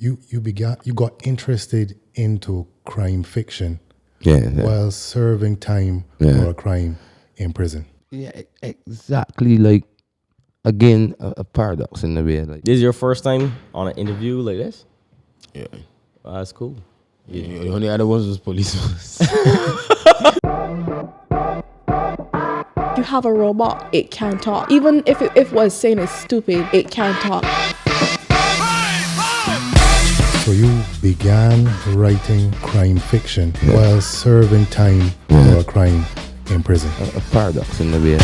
you got interested into crime fiction Yeah. while serving time for a crime in prison. Yeah, exactly. Like, again, a paradox in a way. Like, This is your first time on an interview like this? Yeah. Oh, that's cool. Yeah. The only other ones was police. You have a robot, it can talk. Even if it was saying it's stupid, it can talk. So you began writing crime fiction while serving time for a crime in prison. a paradox in a way.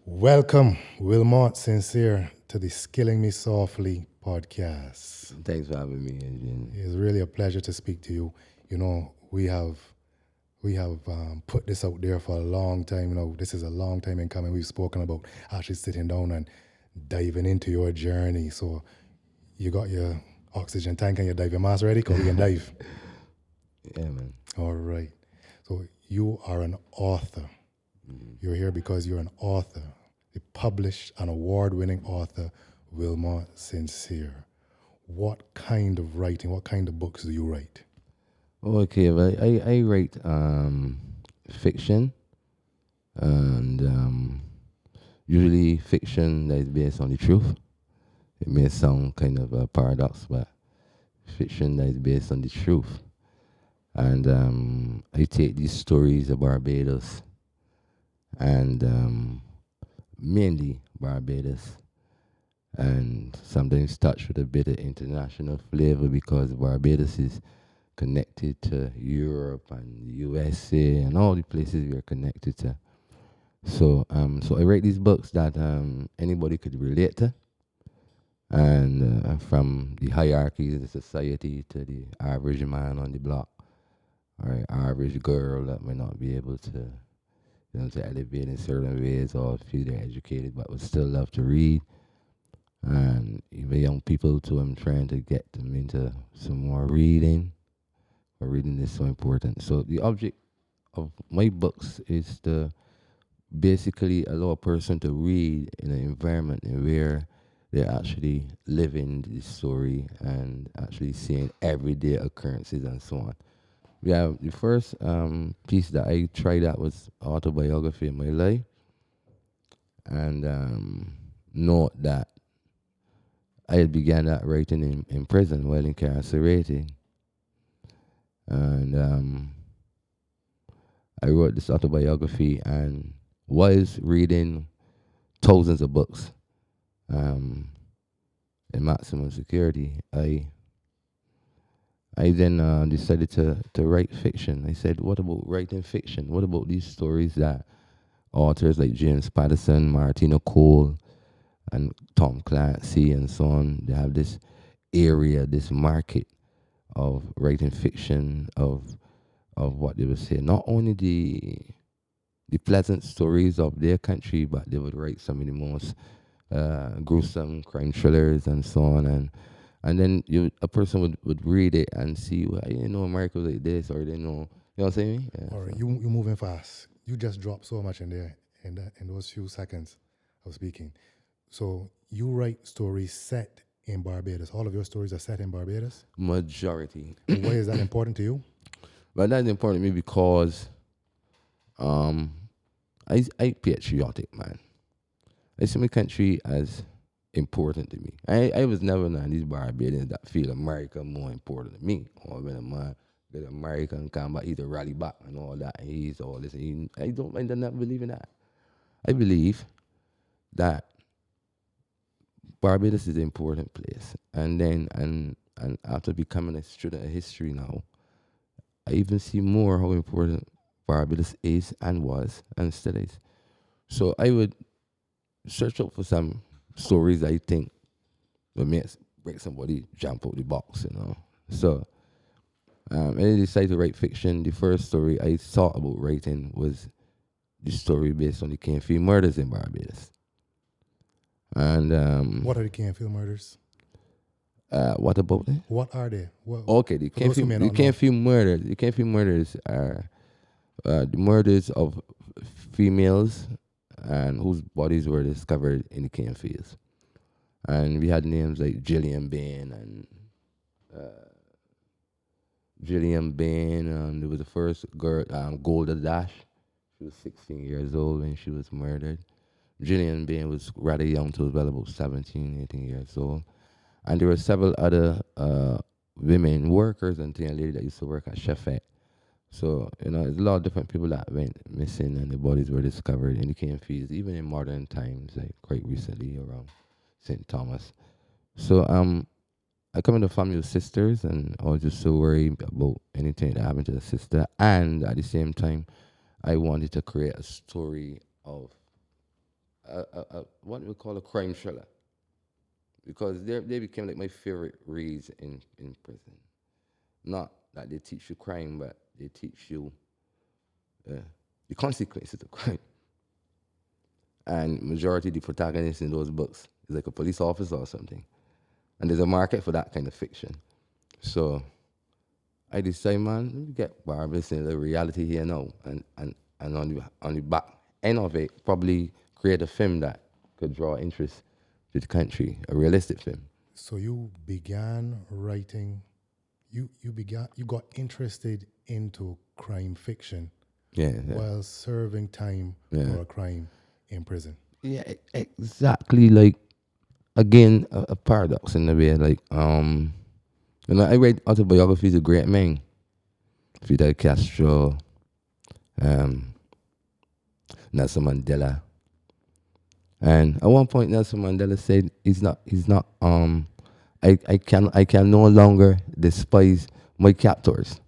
Welcome, Wilmont StCyr, to the SKillin Me Softly Podcast. Thanks for having me. It's really a pleasure to speak to you. You know, we have put this out there for a long time. You know, this is a long time in coming. We've spoken about actually sitting down and diving into your journey. So you got your oxygen tank and your diving mask ready? Because we can dive. Yeah, man. All right. So you are an author. You're here because you're an author. The published and award-winning author, Wilmont StCyr. What kind of writing, what kind of books do you write? Okay, well, I write fiction, and usually fiction that is based on the truth. It may sound kind of a paradox, but fiction that is based on the truth. And I take these stories of Barbados, and mainly Barbados, and sometimes touch with a bit of international flavor because Barbados is connected to Europe and the USA and all the places we are connected to. So I write these books that anybody could relate to, and from the hierarchies of the society to the average man on the block or average girl that may not be able to, to elevate in certain ways or feel they're educated but would still love to read. And even young people too, I'm trying to get them into some more reading. Reading is so important. So the object of my books is to basically allow a person to read in an environment where they're actually living the story and actually seeing everyday occurrences and so on. We have the first piece that I tried out was autobiography in my life, and note that I had began that writing in prison while incarcerated. And I wrote this autobiography and was reading thousands of books in maximum security. I then decided to write fiction. I said, what about writing fiction? What about these stories that authors like James Patterson, Martina Cole, and Tom Clancy and so on, they have this area, this market of writing fiction, of what they would say, not only the pleasant stories of their country, but they would write some of the most gruesome crime thrillers and so on. And then a person would read it and see, well, I didn't know America was like this, or they know, you know what I'm saying? Yeah, All right, you're moving fast. You just dropped so much in there in those few seconds of speaking. So you write stories set in Barbados. All of your stories are set in Barbados? Majority. Why is that important to you? But that's important to me because I patriotic, man. I see my country as important to me. I was never one of these Barbadians that feel America more important than me. Or when a man get American come back, he's a rally back and all that. He's all this. I do not believe in that. I believe that Barbados is an important place. And then and after becoming a student of history now, I even see more how important Barbados is and was and still is. So I would search out for some stories I think will make somebody jump out the box, you know. So I decided to write fiction. The first story I thought about writing was the story based on the Canfield murders in Barbados. And what are the Canfield murders? What about it? What are they? Okay, the Canfield murders. The Canfield murders are the murders of females and whose bodies were discovered in the cane fields. And we had names like Gillian Bain and there was the first girl, Golda Dash. She was 16 years old when she was murdered. Gillian Bain was rather young, too, as well, about 17, 18 years old. And there were several other women workers and a lady that used to work at Chefette. So, there's a lot of different people that went missing and the bodies were discovered in the cane fields, even in modern times, like quite recently around St. Thomas. So, I come in a family of sisters, and I was just so worried about anything that happened to the sister. And at the same time, I wanted to create a story of what we call a crime thriller, because they became like my favorite reads in prison. Not that they teach you crime, but they teach you the consequences of crime. And majority of the protagonists in those books is like a police officer or something. And there's a market for that kind of fiction. So I decided, man, let me get Barbados in the reality here now. And on the back end of it, probably create a film that could draw interest to the country, a realistic film. So you began writing, you got interested into crime fiction while serving time for a crime in prison. Yeah, exactly. Like, again, a paradox in a way. Like, I read autobiographies of great men, Fidel Castro, Nelson Mandela, and at one point Nelson Mandela said, "He's not. I can no longer despise my captors,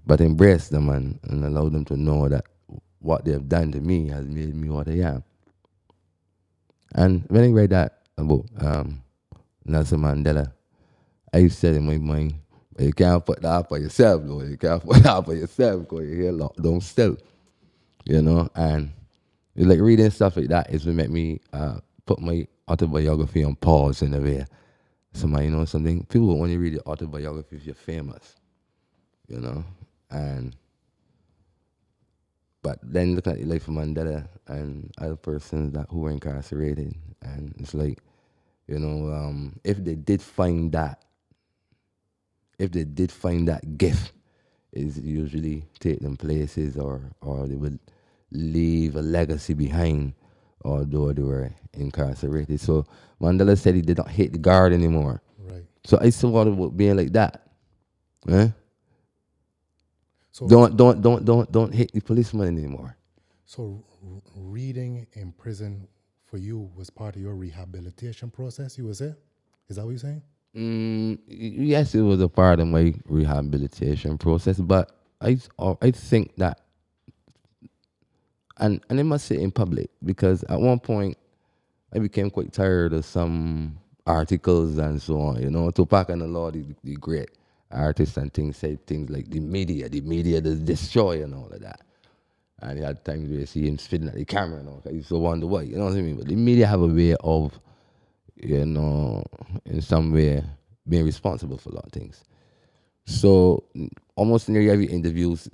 but embrace them and allow them to know that what they have done to me has made me what I am." And when I read that about Nelson Mandela, I said in my mind, you can't put that for yourself, though. You can't put that for yourself because you're here locked down still. And it's like reading stuff like that is what made me put my autobiography on pause in a way. So, something, people will only read your autobiography if you're famous, But then looking at the life of Mandela and other persons who were incarcerated, and it's like, if they did find that gift, is usually take them places or they would leave a legacy behind, although they were incarcerated. So Mandela said he did not hit the guard anymore. Right. So I still thought about being like that. So don't hit the policeman anymore. So reading in prison for you was part of your rehabilitation process, you was it? Is that what you're saying? Yes, it was a part of my rehabilitation process, but I think that, and I must say in public, because at one point I became quite tired of some articles and so on. Tupac and the Law, the great artists and things, said things like the media does destroy and all of that. And he had times where you see him spitting at the camera and all. I used to wonder why, you know what I mean? But the media have a way of, in some way, being responsible for a lot of things. So almost nearly every interviews,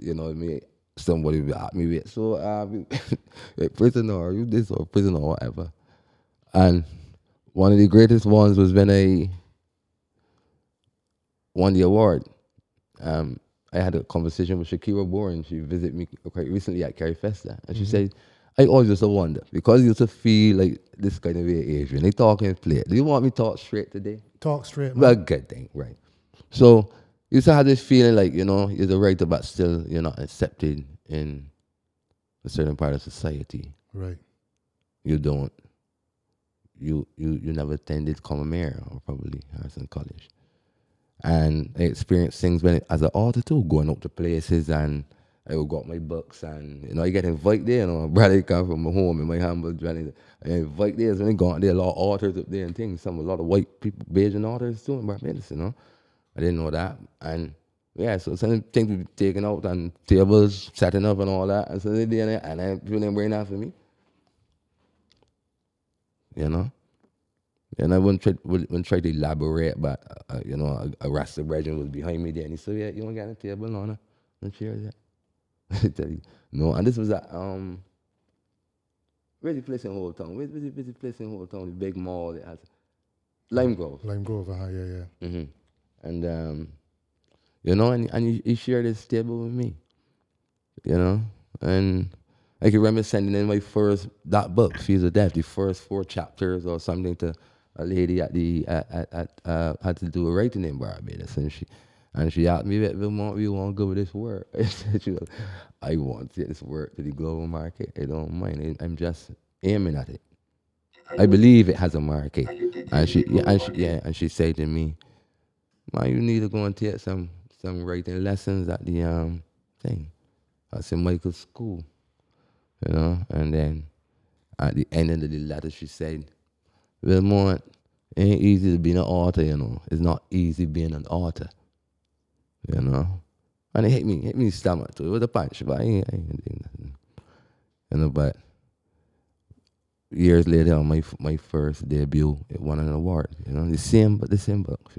somebody will ask me, so prisoner, are you this or prisoner or whatever? And one of the greatest ones was when I won the award. I had a conversation with Shakira Bourne. She visited me quite recently at Carrie Festa. And she said, I always used to wonder, because you used to feel like this kind of way, Adrian. They talk and play. Do you want me to talk straight today? Talk straight, man. Well, good thing, right. So you used to have this feeling like, you're the writer, but still you're not accepted in a certain part of society. Right. You don't. You never attended Commonwealth or probably Harrison College. And I experienced things as an author too, going up to places, and I would go out my books, and I get invited there. My brother come from my home in my humble dwelling. I invite there, so I go out there, a lot of authors up there and things. A lot of white people, Bayesian authors too in Barbados, I didn't know that. And yeah, so some things would be taken out and tables setting up and all that. And so they did it, and I people didn't bring that for me. And I wouldn't try to elaborate, but a Rasta brethren was behind me there, and he said, "Yeah, you want to get on the table, no chairs yet." I tell you, no. And this was at Where's the place in Old Town? Where's the place in Old Town? The big mall that has Lime Grove. Lime Grove, yeah. Mm-hmm. And you know, and he shared his table with me. You know, and I can remember sending in my first that book, Fees of Death, the first 4 chapters or something to a lady at the had to do a writing in Barbados, and she asked me, "Wilmont, we want to go with this work?" I said, "I want to get this work to the global market. I don't mind. I'm just aiming at it. I believe it has a market." And she said to me, "Man, you need to go and take some writing lessons at the thing. I said, Michael's school, you know." And then at the end of the letter, she said, "Wilmont, it ain't easy to be an author, you know. It's not easy being an author, you know." And it hit me in the stomach too. It was a punch, but I ain't doing nothing, you know. But years later, on my first debut, it won an award, you know. The same book.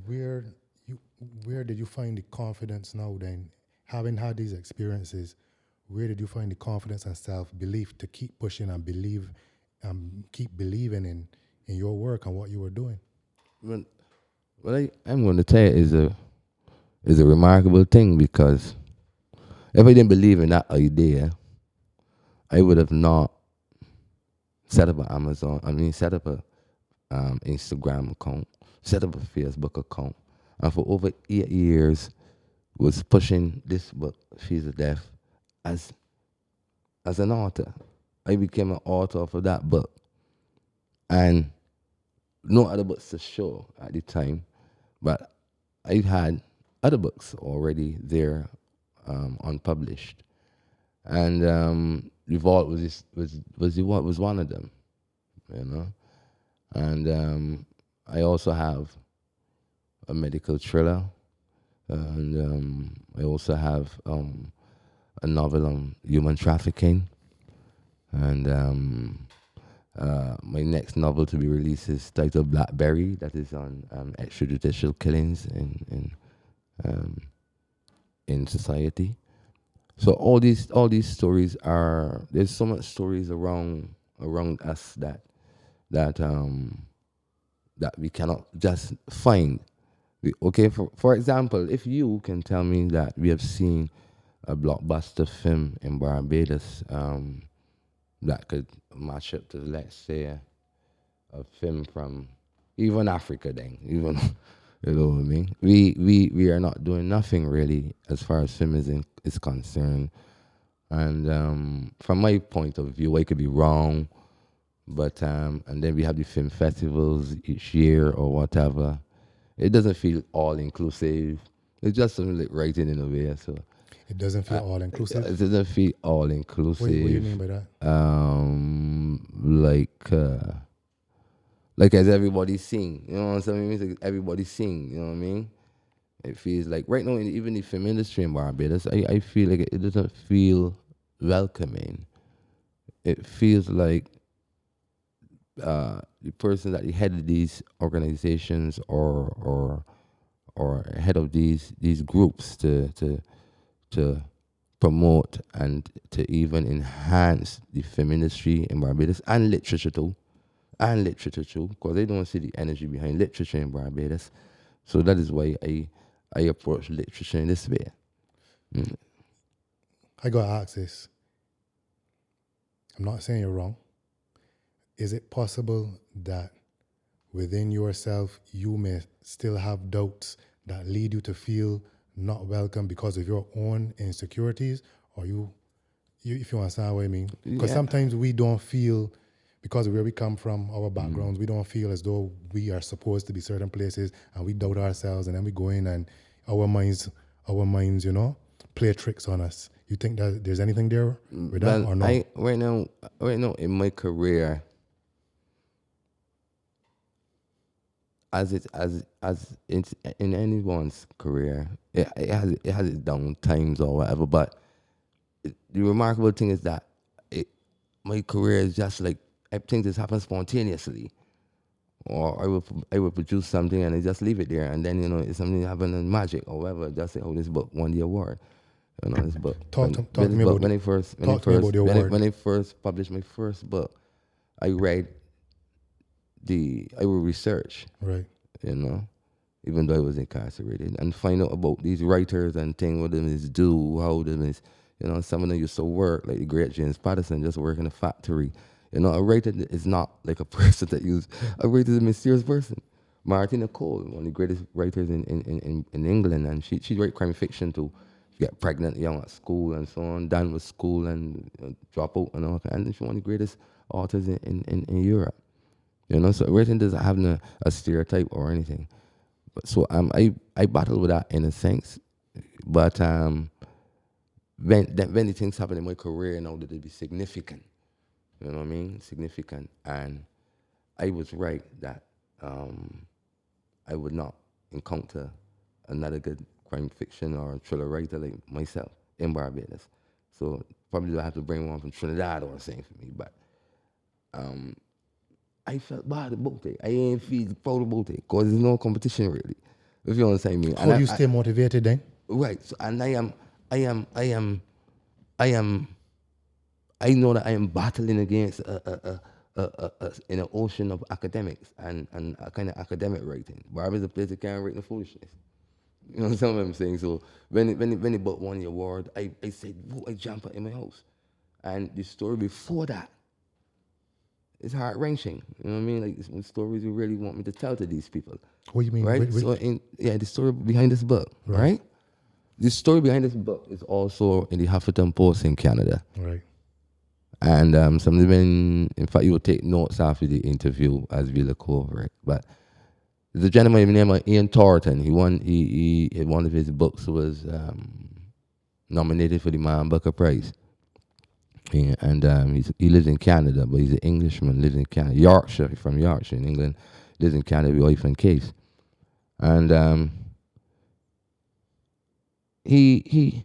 Where did you find the confidence now then, having had these experiences? Where did you find the confidence and self-belief to keep pushing and keep believing in your work and what you were doing? Well, I'm going to tell you is a remarkable thing, because if I didn't believe in that idea, I would have not set up an Amazon. Set up a Instagram account, set up a Facebook account, and for over 8 years was pushing this book, Fees of Death, as an author. I became an author for that book, and no other books to show at the time, but I had other books already there, unpublished, and The Vault was one of them, you know, and I also have a medical thriller, and I also have a novel on human trafficking, and my next novel to be released is titled Blackberry, that is on extrajudicial killings in society. So all these stories there's so much stories around us that we cannot just find. For example, if you can tell me that we have seen a blockbuster film in Barbados that could match up to, let's say, a film from even Africa, then even you know what I mean. We are not doing nothing really as far as film is concerned, and from my point of view, I could be wrong, but and then we have the film festivals each year or whatever. It doesn't feel all inclusive. It's just something like writing in a way. So it doesn't feel all inclusive. It doesn't feel all inclusive. What do you mean by that? Like as everybody sing, you know what I'm saying? Like everybody sing, you know what I mean? It feels like right now, even the film industry in Barbados, I feel like it doesn't feel welcoming. It feels like the person that the head of these organizations or head of these groups to promote and to even enhance the film industry in Barbados and literature too, because they don't see the energy behind literature in Barbados. So that is why I approach literature in this way. I gotta ask this. I'm not saying you're wrong. Is it possible that within yourself you may still have doubts that lead you to feel not welcome because of your own insecurities, or you if you understand what I mean? Because sometimes we don't feel, because of where we come from, our backgrounds, we don't feel as though we are supposed to be certain places, and we doubt ourselves, and then we go in and our minds, you know, play tricks on us. You think that there's anything there with that or not? Right now in my career, as in anyone's career, it has its down times or whatever. But the remarkable thing is that my career is just like things just happen spontaneously, or I will produce something and I just leave it there, and then it's something happen in magic or whatever. Just say, oh, this book won the award. You know, this book. Talk to me about when I first published my first book, I would research, Right. you know, even though I was incarcerated, and find out about these writers and things, what them is do, how them is, you know, some of them used to work, like the great James Patterson, just work in a factory. You know, a writer is not like a person that a writer is a mysterious person. Martina Cole, one of the greatest writers in England, and she write crime fiction too. She get pregnant young at school and so on, done with school and drop out and all that. And she's one of the greatest authors in Europe. You know, so writing doesn't have a stereotype or anything. But so I battle with that in a sense. But when the things happen in my career now that it be significant. You know what I mean? Significant. And I was right that I would not encounter another good crime fiction or thriller writer like myself in Barbados. So probably I have to bring one from Trinidad or something for me. But I felt bad about it. I ain't feel proud about it because there's no competition really. If you understand me. How do you stay motivated then? Right. So, and I know that I am battling against in an ocean of academics and a kind of academic writing. Barbados is a place that can't write no foolishness. You know what I'm saying? So when the book won the award, I said, whoa, I jump in my house. And the story before that is heart-wrenching. You know what I mean? Like it's stories you really want me to tell to these people. What do you mean? Right? So the story behind this book, right? The story behind this book is also in the Huffington Post in Canada. Right. And in fact, you will take notes after the interview as we look over it. But there's a gentleman named Ian Thornton. One of his books was nominated for the Man Booker Prize. Yeah, and he lives in Canada, but he's an Englishman, lives in Canada, Yorkshire, from Yorkshire in England, lives in Canada with wife and kids. And he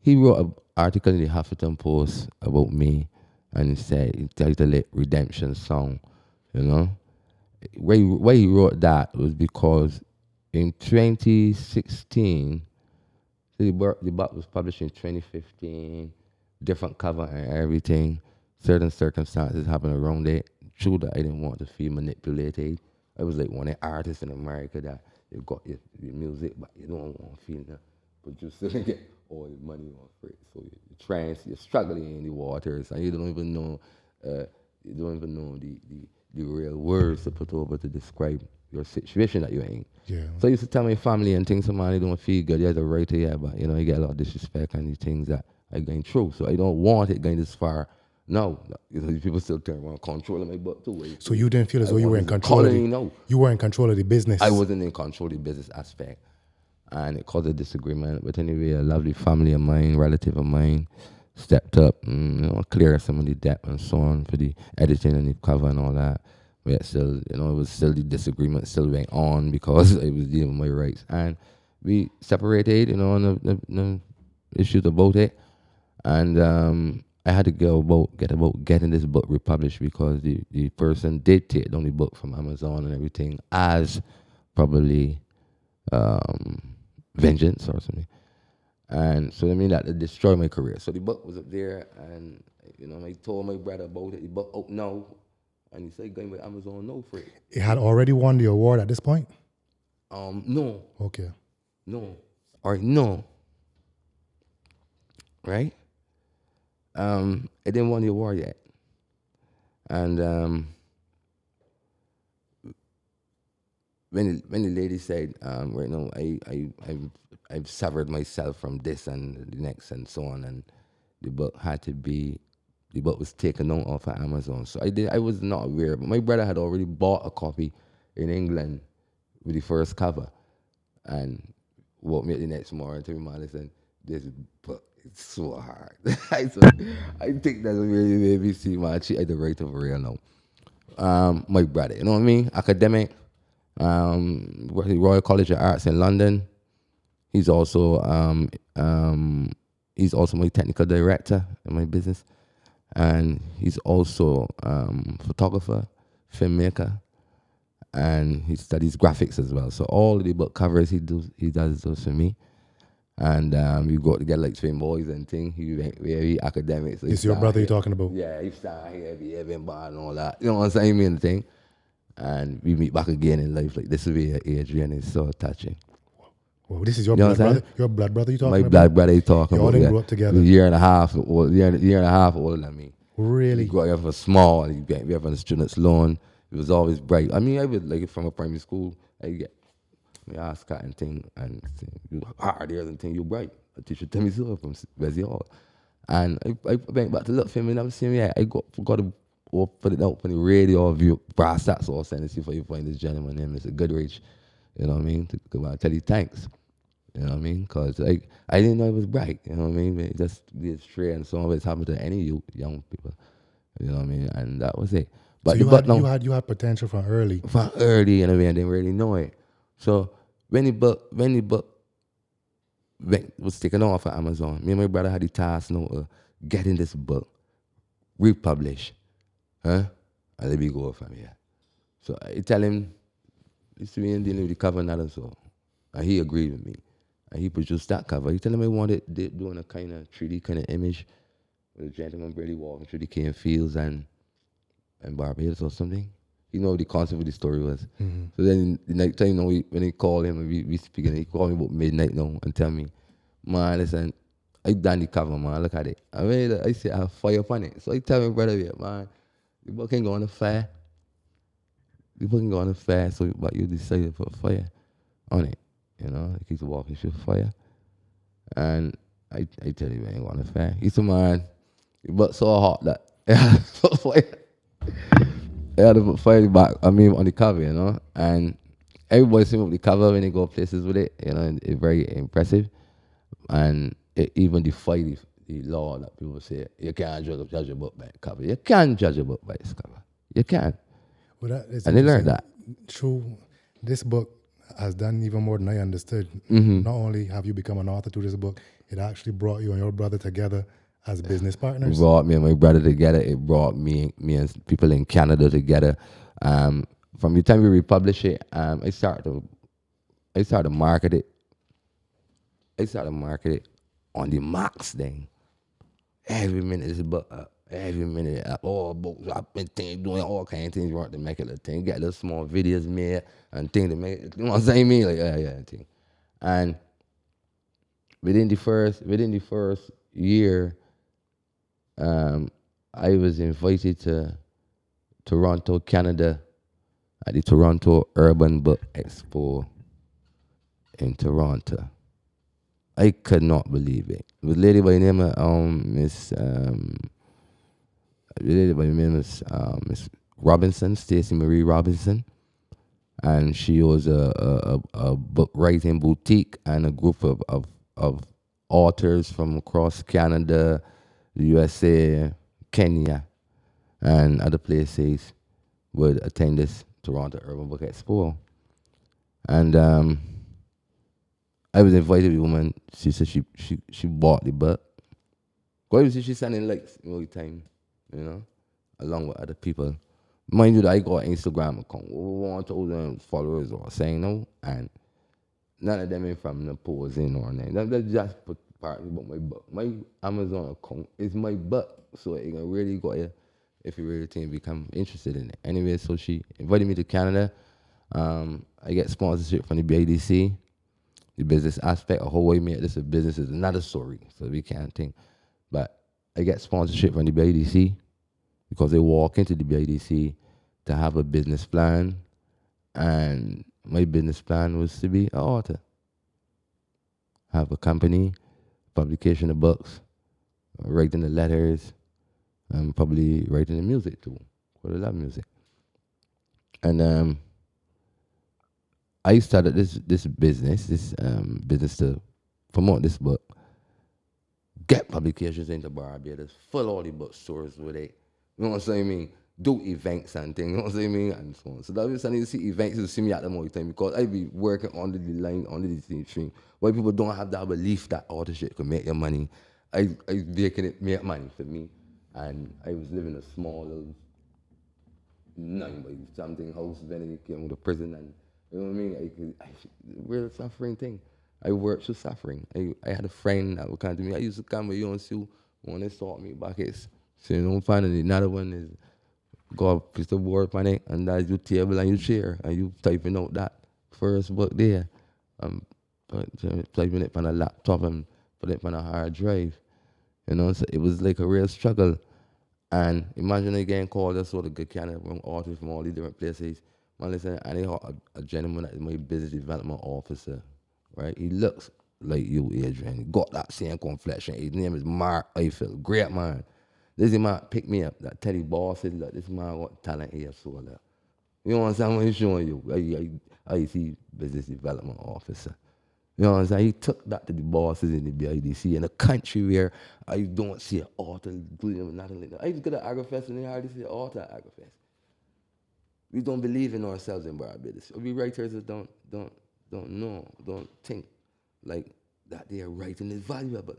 wrote an article in the Huffington Post about me, and he titled it Redemption Song, you know. Why he wrote that was because in 2016, the book was published in 2015, different cover and everything. Certain circumstances happened around it. True that I didn't want to feel manipulated. I was like one of the artists in America that you got your music, but you don't want to feel that. But you still get all the money for it. So you're struggling in the waters, and you don't even know the real words to put over to describe your situation that you're in. Yeah. So I used to tell my family and things, somebody don't feel good. You're the writer, yeah, but you know, you get a lot of disrespect and these things that I'm going through. So I don't want it going this far. No, you know, people still turn around controlling my book too. So you didn't feel as though you were in control of you were in control of the business. I wasn't in control of the business aspect. And it caused a disagreement. But anyway, a lovely family of mine, relative of mine, stepped up and, you know, cleared some of the debt and so on for the editing and the cover and all that. But still, you know, it was still the disagreement still went on because I was dealing with my rights. And we separated, you know, on the issues about it. And I had to get about getting this book republished because the person did take down the book from Amazon and everything as probably vengeance or something. And so I mean that destroyed my career. So the book was up there, and you know, I told my brother about it. The book, oh no, and he said going with Amazon, no for it. It had already won the award at this point? No. Okay. No. Or no. Right? It didn't win the award yet. And when the lady said, right now, I've severed myself from this and the next and so on, and the book was taken out off of Amazon. So I was not aware, but my brother had already bought a copy in England with the first cover, and woke me up the next morning to remind us, and this book is so hard. I think that really made me see my cheat at the rate of real now. My brother, you know what I mean? Academic, Royal College of Arts in London. He's also my technical director in my business, and he's also photographer, filmmaker, and he studies graphics as well. So all of the book covers he does those for me, And we got together like twin boys and thing. He went very academic. So It's your brother you're talking about. Yeah, he started here, be having bar and all that. You know what I'm saying? And thing. And we meet back again in life. Like this is where Adrian is so touching. Well, this is your You know blood what I'm brother. Your blood brother you talking My about. blood brother you talking Y'all about. didn't Yeah. grow up together. A year and a half older than me. Really? He grew up small. He grew up on the student's loan. He was always bright. I mean, I was like from a primary school. I get me ask Scott and thing and say, you hard ears and thing. You bright. A teacher tell me so from Wesley Hall. And I went back to look for him and I was saying, yeah, forgot to put it out on the radio view brass tacks or send it see if you find this gentleman name Mr. Goodrich. You know what I mean? To go out and tell you thanks. You know what I mean? Because like, I didn't know it was bright. You know what I mean? It just did stray and some of it's happened to any young people. You know what I mean? And that was it. But so you had potential from early. From early, and I didn't really know it. So when the book was taken off of Amazon, me and my brother had the task now of getting this book republished. And let me go from here. So I tell him, it's me and dealing with the cover and that and so. And he agreed with me. And he produced that cover. He tell him I wanted doing a kind of 3D kind of image with a gentleman really walking through the cane fields and Barbados or something. You know what the concept of the story was. Mm-hmm. So then the night time, when he called him and we speaking, he called me about midnight now and tell me, man, listen, I done the cover, man. Look at it. I see I have fire upon it. So I tell my brother, yeah, man, the book can go on the fire. The book can go on the fire, so but you decided to put fire on it. You know, he keeps walking through fire. And I tell you, man, ain't going to fire. He said, man, the book so hot that I had to put fire. I had to put fire back, on the cover, you know. And everybody see me with the cover when they go places with it, you know, it's very impressive. And it even defied the law that people say, you can't judge a book by its cover. You can judge a book by its cover. You can. Well, that is And they learned that. True. This book has done even more than I understood. Mm-hmm. Not only have you become an author through this book, it actually brought you and your brother together as business It partners. brought me and my brother together. It brought me and people in Canada together. From the time we republished it, I started to market it. I started to market it on the max thing. Every minute is a book up. Every minute, all books. I've been doing all kinds of things to make it a thing. Get little small videos made and things to make it. You know what I'm saying? Me like thing. And within the first year, I was invited to Toronto, Canada, at the Toronto Urban Book Expo in Toronto. I could not believe it. It was a lady by the name of Miss Robinson, Stacey Marie Robinson, and she was a book writing boutique and a group of authors from across Canada, the USA, Kenya, and other places would attend this Toronto Urban Book Expo. And I was invited. The woman, she said she bought the book. Because she's sending likes all the time, you know, along with other people. Mind you, that I got an Instagram account with 1,000 followers or saying no, and none of them ain't from the posing or anything. That's just part about my book. My Amazon account is my book, so it can really got you if you really think become interested in it. Anyway, so she invited me to Canada. I get sponsorship from the BIDC. The business aspect of how I made this a business is another story, so we can't think. But I get sponsorship from the BIDC because they walk into the BIDC to have a business plan, and my business plan was to be an author. Have a company, publication of books, writing the letters, and probably writing the music too, because I love music. And I started this business to promote this book, get publications into Barbados, fill all the bookstores with it. You know what I'm saying? I mean, do events and things, you know what I'm saying? I mean, and so on. So that was something to see events to see me at the more time because I be working under the line, under the stream. Why people don't have that belief that authorship can make your money. I making it make money for me. And I was living a small little 9-by-something house, then I came to prison and you know what I mean? Real suffering thing. I worked through suffering. I had a friend that would come to me. I used to come with you and see when they sort me buckets. So you don't find it. Another one is go up, piece of board on it, and that's your table and your chair, and you typing out that first book there. Typing it on a laptop and put it on a hard drive. You know, so it was like a real struggle. And imagine again called us sort of good kind of artists from all these different places. Man, listen, and they have a gentleman that is my business development officer, right? He looks like you, Adrian. He got that same complexion. His name is Mark Eiffel. Great man. This man picked me up. That Teddy Boss said that this man got talent here, so that. You know what I'm saying? When he's showing you, I see business development officer. You know what I'm saying? He took that to the bosses in the BIDC in a country where I don't see an author doing nothing like that. I used to go to AgriFest and they hardly see an author at AgriFest. We don't believe in ourselves in Barbados. We writers that don't know, don't think like that their writing is valuable.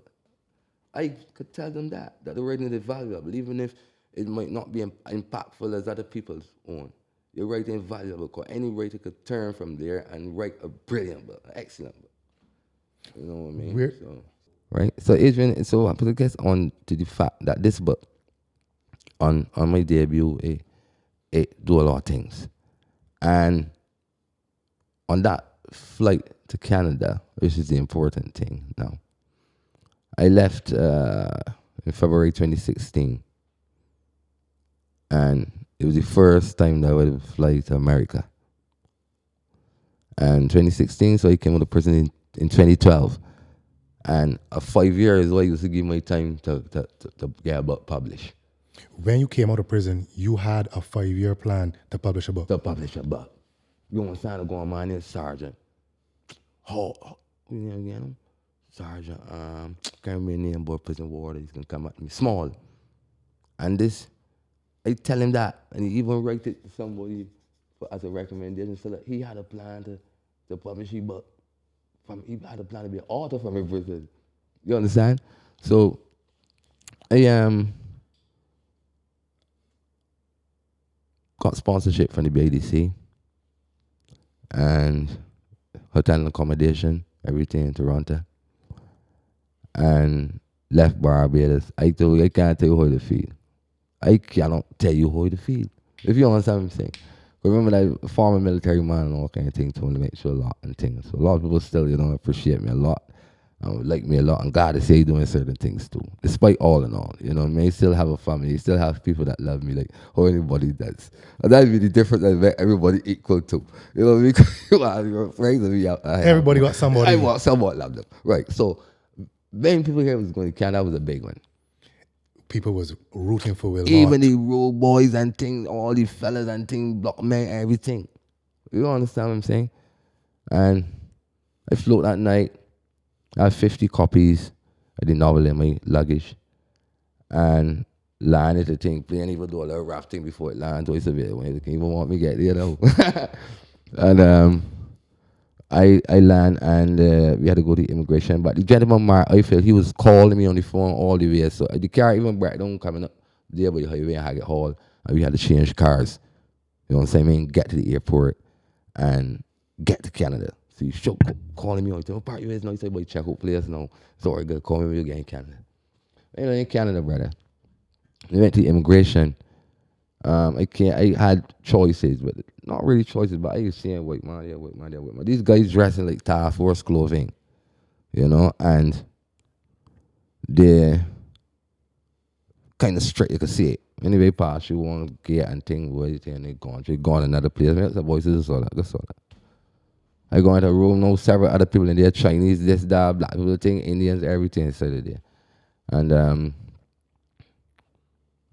I could tell them that the writing is valuable, even if it might not be impactful as other people's own. Your writing is valuable because any writer could turn from there and write a brilliant book, an excellent book. You know what I mean? Right? So Adrian, so I put a guess on to the fact that this book, on my debut, it do a lot of things. And on that flight to Canada, which is the important thing now, I left in February 2016. And it was the first time that I would fly to America. And 2016, so I came out of prison in 2012. And 5 years is what I used to give my time to get a book published. When you came out of prison, you had a 5-year plan to publish a book. You understand? Going, my name is Sergeant. You know, Sergeant, can't remember his name, but prison warder, he's going to come at me. Small. And this, I tell him that, and he even write it to somebody as a recommendation, so that he had a plan to publish his book. He had a plan to be an author from his prison. You understand? So I got sponsorship from the BADC and hotel and accommodation, everything in Toronto, and left Barbados. I can't tell you how to feel. I cannot tell you how to feel. If you understand what I'm saying. Remember that former military man and all kind of things told me to make sure a lot and things. So a lot of people still, appreciate me a lot. Like me a lot. And God is say doing certain things too. Despite all in all. You know what I mean? You still have a family. You still have people that love me like how anybody does. And that's really different than everybody equal to. You know what I mean? You're friends with me. Everybody got somebody. I want somewhat love them. Right. So many people here was going to Canada was a big one. People was rooting for Wilmont. Even the road boys and things, all the fellas and things, block men, everything. You understand what I'm saying? And I flew that night. I had 50 copies of the novel in my luggage. And landed the thing, playing even do a little rafting before it landed. Twice a bit. When they didn't even want me to get there though. And I land and we had to go to immigration. But the gentleman, Mark Eiffel, he was calling me on the phone all the way. So the car even break down coming up there by the highway and Haggett Hall. And we had to change cars. You know what I'm saying? I mean, get to the airport and get to Canada. So you show calling me on the part you is now. You say, boy, check out place now. So we're good. Call me when you get in Canada. Anyway, in Canada, brother. We went to immigration. I had choices, but not really choices, but I was seeing white man. These guys dressing like task force clothing, and they're kind of strict, you can see it. Anyway, pass, you want to get and thing, and they gone another place. The voices all that. I go into a room, know several other people in there, Chinese, this, that, black people thing, Indians, everything inside of there. And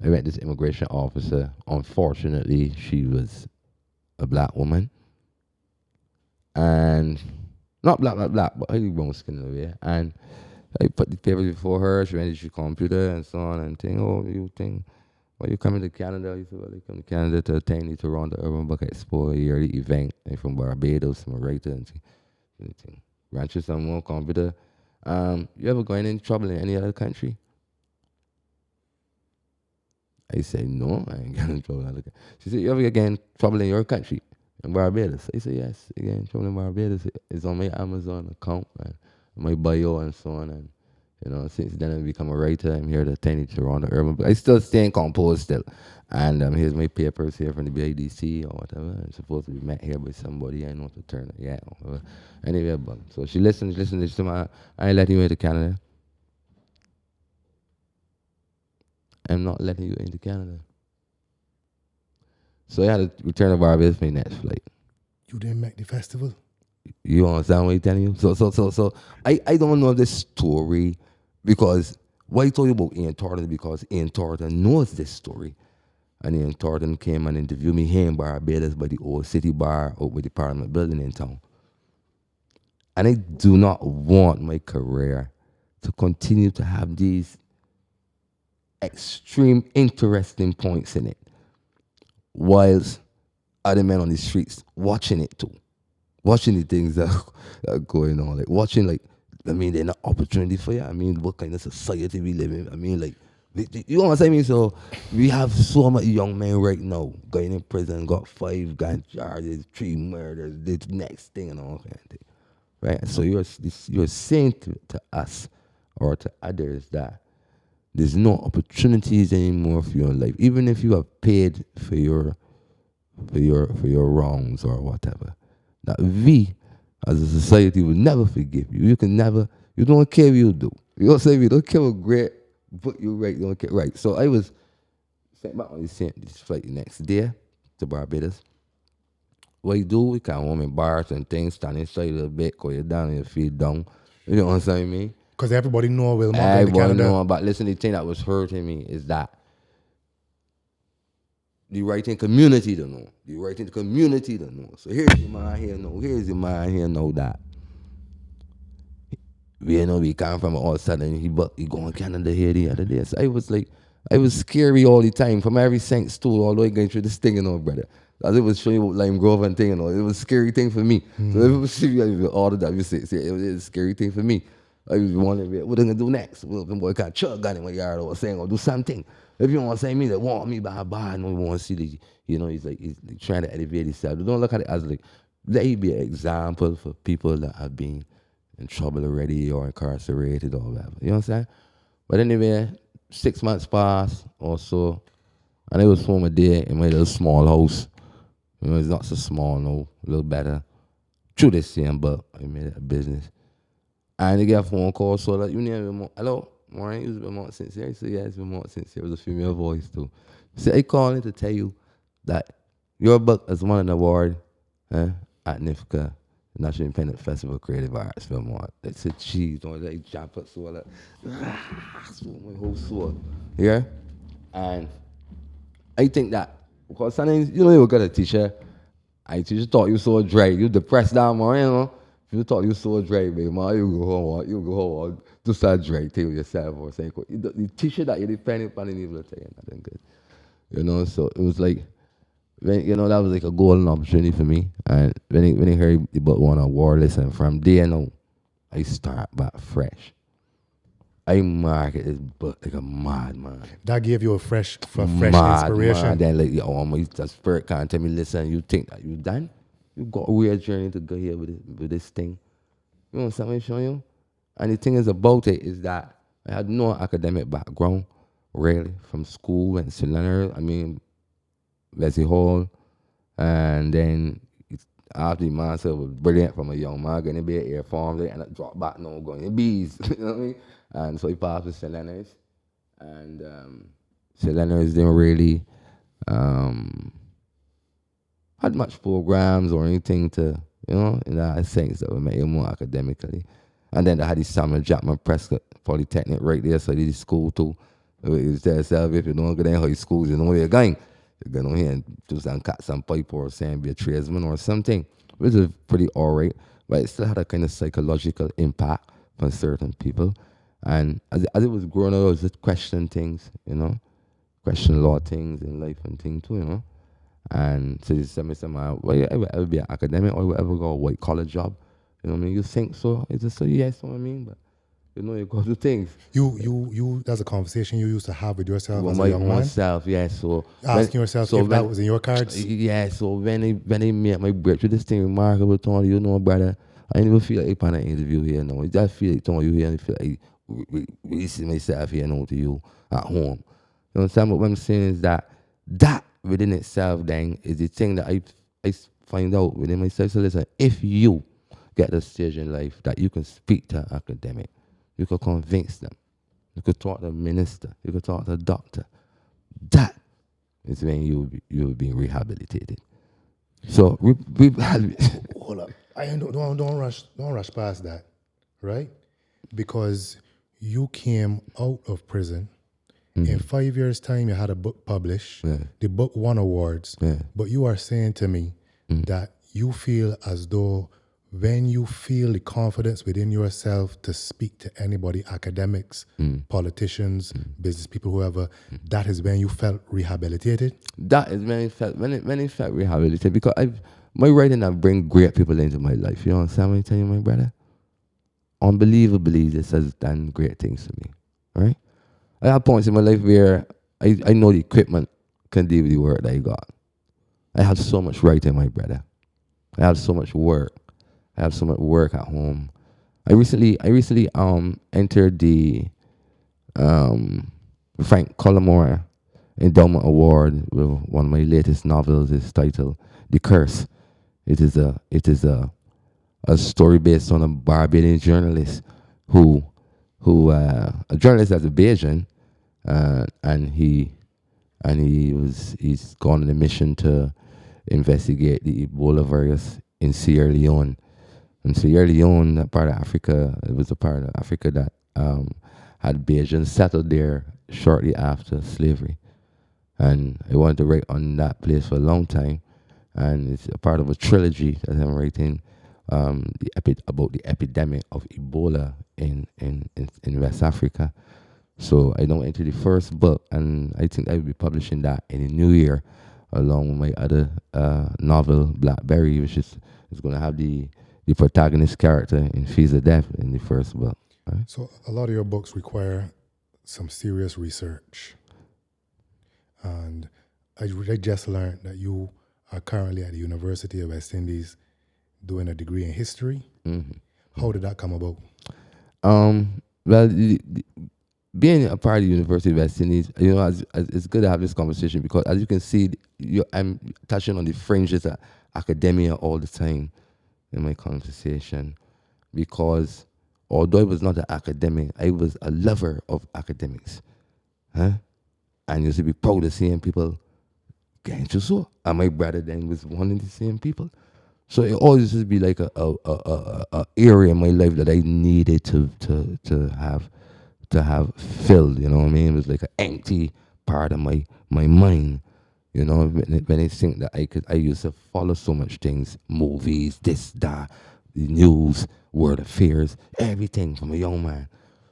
I met this immigration officer. Unfortunately, she was a black woman. And not black, but highly brown skin in a way. And I put the papers before her. She went to the computer and so on and think, oh, you think, well, you coming to Canada? I said, well, I come to Canada to attend the Toronto Urban Book Expo, a yearly event. I'm from Barbados, I'm a writer and thing. Ranches some more computer. You ever going in trouble in any other country? I said, no, I ain't getting in trouble. She said, you ever get in trouble in your country? in Barbados. I said, yes, again, traveling in Barbados. It's on my Amazon account and my bio and so on. And, you know, since then I've become a writer. I'm here to attend Toronto Urban. But I still stay composed still. And here's my papers here from the BIDC or whatever. I'm supposed to be met here by somebody. I know to turn it. Yeah. Whatever. Anyway, but so she listens to my, I ain't letting you into Canada. I'm not letting you into Canada. So I had to return to Barbados for my next flight. You didn't make the festival? You understand what I'm telling you? So I don't know this story because why I told you about Ian Thornton because Ian Thornton knows this story. And Ian Thornton came and interviewed me here in Barbados by the old city bar out with the Parliament building in town. And I do not want my career to continue to have these extreme interesting points in it, whilst other men on the streets watching it too, watching the things that are going on, like watching, like, I mean, they're not opportunity for you. I mean, what kind of society we live in? I mean, like, you know what I'm saying? So we have so much young men right now going in prison, got 5 gun charges, 3 murders, this next thing and all kind of thing, right? So you're saying to us or to others that there's no opportunities anymore for your life, even if you have paid for your wrongs or whatever. That we, as a society, will never forgive you. You don't care what you do. You don't say we don't care what great, but you're right, you don't care. Right. So I was sent back on this flight the next day to Barbados. What you do, we can warm in bars and things, stand inside a little bit, call you down and your feet down. You know what I'm saying, me? Because everybody know Wilmont in Everybody Canada. know, but listen, the thing that was hurting me is that the writing community don't know. The writing community don't know. So here's your man here know. Here's your man here know that. We know we come from all of a sudden he going to Canada here the other day. So I was scary all the time from every St. Stool all the way going through this thing, you know, brother. As it was showing you about Lime Grove and thing, you know, it was a scary thing for me. So if it was all of that, you say it was a scary thing for me. I was wondering what they gonna do next. Well, the boy got chug gun in my yard or saying or do something. If you want to say me, they want me bad, no one want to see the, you know, he's like trying to elevate himself. Don't look at it as like, let it be an example for people that have been in trouble already or incarcerated or whatever. You know what I'm saying? But anyway, 6 months passed or so, and I was home a day in my little small house. You know, it's not so small, no, a little better. True the same, but I made it a business. And they get a phone call, so like, you need Wilmont. Hello, morning, you Wilmont StCyr? I said, yes, Wilmont StCyr. It was a female voice too. So I calling to tell you that your book has won an award at NIFCA, National Independent Festival of Creative Arts, Wilmont. That's a cheese, don't like jump up so like, my whole soul. Yeah? And I think that, because sometimes, you know, you got a teacher, and teacher thought you so dry, you depressed down more, you know? If you thought you so dry, baby, man, you go home, do that dry thing with yourself or something. The teacher that you're depending upon in evil tell you nothing good. You know, so it was like, you know, that was like a golden opportunity for me. And when I heard about one award, listen, from there now, I start back fresh. I market this book like a madman. That gave you a fresh inspiration. Man. Then like, my spirit can't tell me, listen, you think that you done? You got a weird journey to go here with this thing. You know what I'm showing you? And the thing is about it is that I had no academic background, really, from school, went to Leonard, Bessie Hall, and then after the master was brilliant from a young man, going to be an air farm, and I dropped back now, going to bees, you know what I mean? And so he passed with St. Leonard's, and St. Leonard's didn't really had much programs or anything to, you know, in that sense that would make you more academically. And then I had this Samuel Jackman Prescott Polytechnic right there, so I did school too. It was there, so if you don't go to high schools, you know where you're going. You're going here and do some cut some pipe or saying be a tradesman or something, which is pretty all right, but it still had a kind of psychological impact on certain people. And as it was growing up, I was just questioning things, you know, question a lot of things in life and things too, you know. And so you said me, well, I would ever be an academic or I would ever go a white collar job. You know what I mean? You think so? It's just so yes, you know what I mean? But You know, you go to things. You. That's a conversation you used to have with yourself With as my a young man. myself, yeah. So Asking yourself if that was in your cards. Yeah. So when I made my breakthrough, this thing remarkable, Tony, you know, brother. I didn't even feel like on an interview here now. I just feel like Tony, you here, and I feel like releasing myself here now to you at home. You know what I'm What I'm saying is that within itself, then, is the thing that I find out within myself. So listen, if you get the stage in life that you can speak to an academic, you can convince them, you could talk to a minister, you could talk to a doctor, that is when you'll be rehabilitated. So Hold up. I don't rush past that, right? Because you came out of prison. In 5 years' time, you had a book published. Yeah. The book won awards. Yeah. But you are saying to me that you feel as though when you feel the confidence within yourself to speak to anybody, academics, politicians, business people, whoever, that is when you felt rehabilitated? That is when it felt rehabilitated, because my writing have bring great people into my life. You know what I'm telling you, my brother? Unbelievably, this has done great things for me. Right? I have points in my life where I know the equipment can deal with the work that I got. I have so much writing, my brother. I have so much work. I have so much work at home. I recently entered the Frank Collymore Endowment Award with one of my latest novels. Is titled The Curse. It is a story based on a Barbadian journalist who a journalist as a Bajan, and he's gone on a mission to investigate the Ebola virus in Sierra Leone. And Sierra Leone, that part of Africa, it was a part of Africa that had Bajans settled there shortly after slavery. And I wanted to write on that place for a long time. And it's a part of a trilogy that I'm writing about the epidemic of Ebola in West Africa. So I went into the first book, and I think I will be publishing that in the new year, along with my other novel, Blackberry, which is going to have the protagonist character in Fees of Death in the first book. Right? So a lot of your books require some serious research. And I just learned that you are currently at the University of West Indies doing a degree in history. Mm-hmm. How did that come about? Well, being a part of the University of West Indies, you know, it's good to have this conversation, because as you can see, I'm touching on the fringes of academia all the time in my conversation, because although I was not an academic, I was a lover of academics. And used to be proud of seeing people getting to so. And my brother then was one of the same people. So it always used to be like a area in my life that I needed to have filled, you know what I mean? It was like an empty part of my mind, you know, when I think that I used to follow so much things, movies, this, that, the news, world affairs, everything from a young man.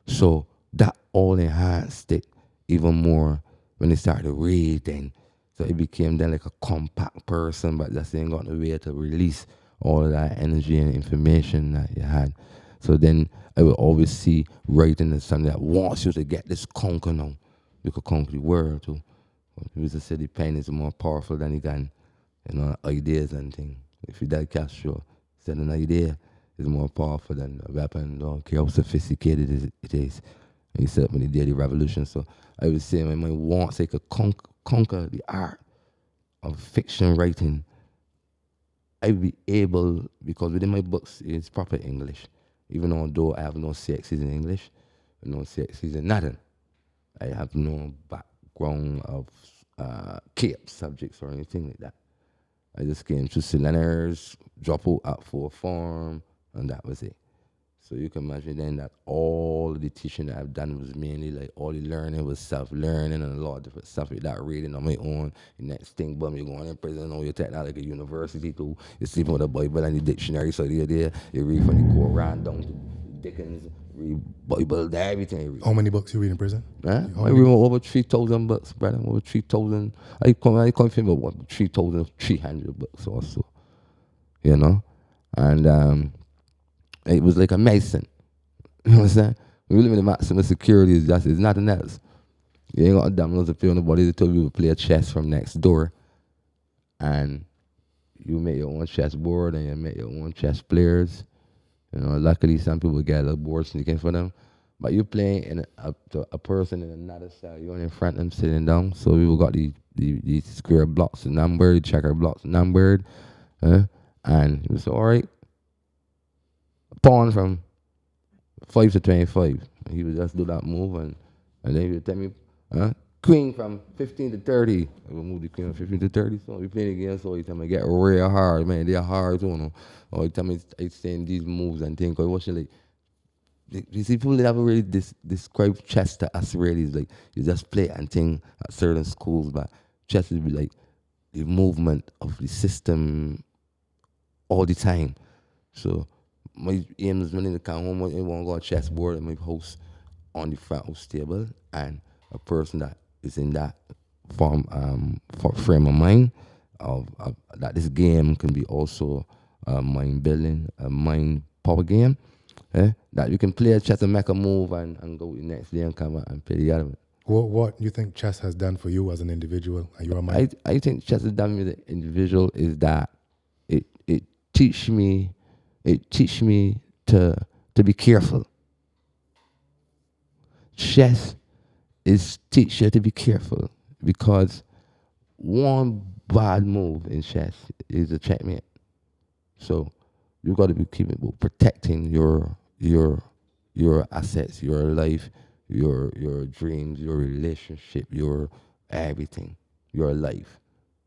So that all enhanced it even more when I started to read then. So it became then like a compact person, but that's ain't got no way to release all of that energy and information that you had. So then I would always see writing as something that wants you to get this conquer now. You could conquer the world too. People used to say the pen is more powerful than the gun, you know, ideas and things. If you die Castro said an idea is more powerful than a weapon, don't care how sophisticated it is. And he set up in the daily revolution. So I would say my wants I could conquer the art of fiction writing, I'd be able, because within my books it's proper English. Even although I have no CXCs in English, no CXCs in nothing. I have no background of CAPE subjects or anything like that. I just came to cylinders, drop out at full form, and that was it. So you can imagine then that all the teaching that I've done was mainly like all the learning was self-learning and a lot of different stuff like that, reading on my own. The next thing, you're going in prison, or you take that like a university too. You're sleeping with a Bible and the dictionary, so you're there, you read from the Quran down to Dickens, read Bible, everything you read. How many books you read in prison? I read over 3,000 books, brother. Over 3,000. I come from about 3,300 books also. You know? And it was like a mason. You know what I'm saying? We live in the maximum security. It's nothing else. You ain't got a damn loads of people on the body. They tell you to play a chess from next door, and you make your own chess board and you make your own chess players. You know, luckily some people get a little board sneaking for them. But you're playing in a person in another cell. You're in front of them sitting down. So we got these square blocks numbered, checker blocks numbered. And he was all right. Pawn from 5 to 25. And he would just do that move and then he would tell me, queen from 15 to 30. I would move the queen from 15 to 30. So we playing again, so he tell me get real hard, man. They're hard, you know. Or he tell me I saying these moves and things. Cause watch it like you see people that never really describe chess to us really. It's like you just play and thing at certain schools, but chess would be like the movement of the system all the time. So my aim is when I come home, I want to go on a chessboard and my house on the front house table and a person that is in that frame of mind of that this game can be also a mind building, a mind power game. That you can play a chess and make a move and go the next day and come out and play the other one. What you think chess has done for you as an individual and your mind? I think chess has done with the individual is that it teach me to be careful. Chess is teach you to be careful because one bad move in chess is a checkmate. So you got to be keeping protecting your assets, your life, your dreams, your relationship, your everything, your life.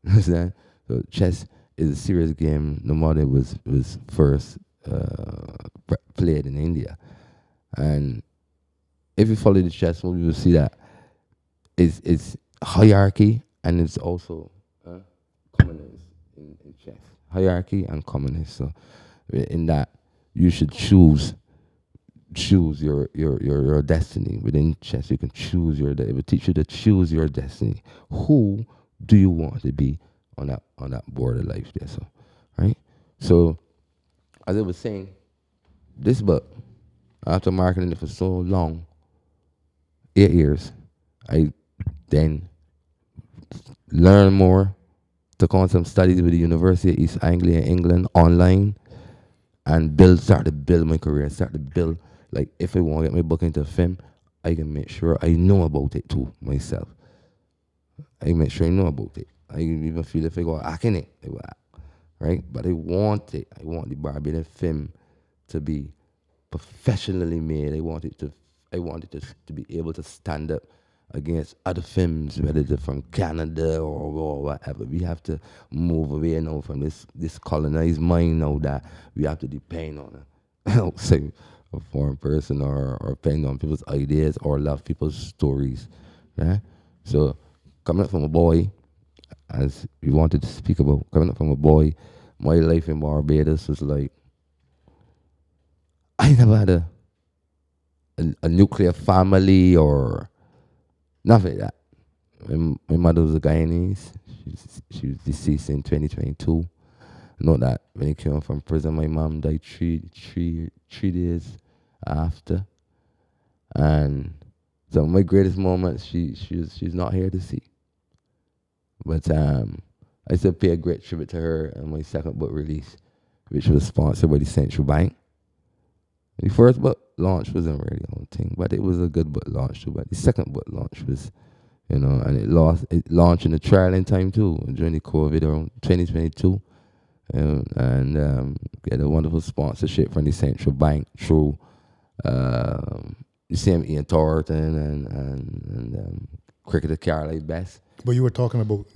Understand? So chess is a serious game. No matter it was first played in India, and if you follow the chess move, you will see that it's hierarchy and it's also commonness in chess. Hierarchy and commonness. So in that you should choose your destiny. Within chess you can choose it will teach you to choose your destiny. Who do you want to be on that board of life there? So right? So as I was saying, this book, after marketing it for so long, 8 years, I then learned more, took on some studies with the University of East Anglia, England, online, and started to build my career, started to build, like, if I want to get my book into film, I can make sure I know about it too, myself. I make sure I know about it. I even feel if I go act in it, I will act, right? But I want it. I want the Barbados film to be professionally made. I want it to be able to stand up against other films, whether they're from Canada or whatever. We have to move away now from this colonized mind now that we have to depend on say a foreign person or depend on people's ideas or love people's stories. Right? So coming up from a boy, as we wanted to speak about, coming up from a boy, my life in Barbados was like I never had a nuclear family or nothing like that. My mother was a Guyanese. She was deceased in 2022. Know that when he came from prison, my mom died three days after. And so my greatest moments, she's not here to see. But I still pay a great tribute to her and my second book release, which was sponsored by the Central Bank. The first book launch wasn't really a thing, but it was a good book launch too. But the second book launch was, and it launched in the trialing time too, during the COVID around 2022. And get a wonderful sponsorship from the Central Bank through the same Ian Thornton and cricketer Caroline Best. But you were talking about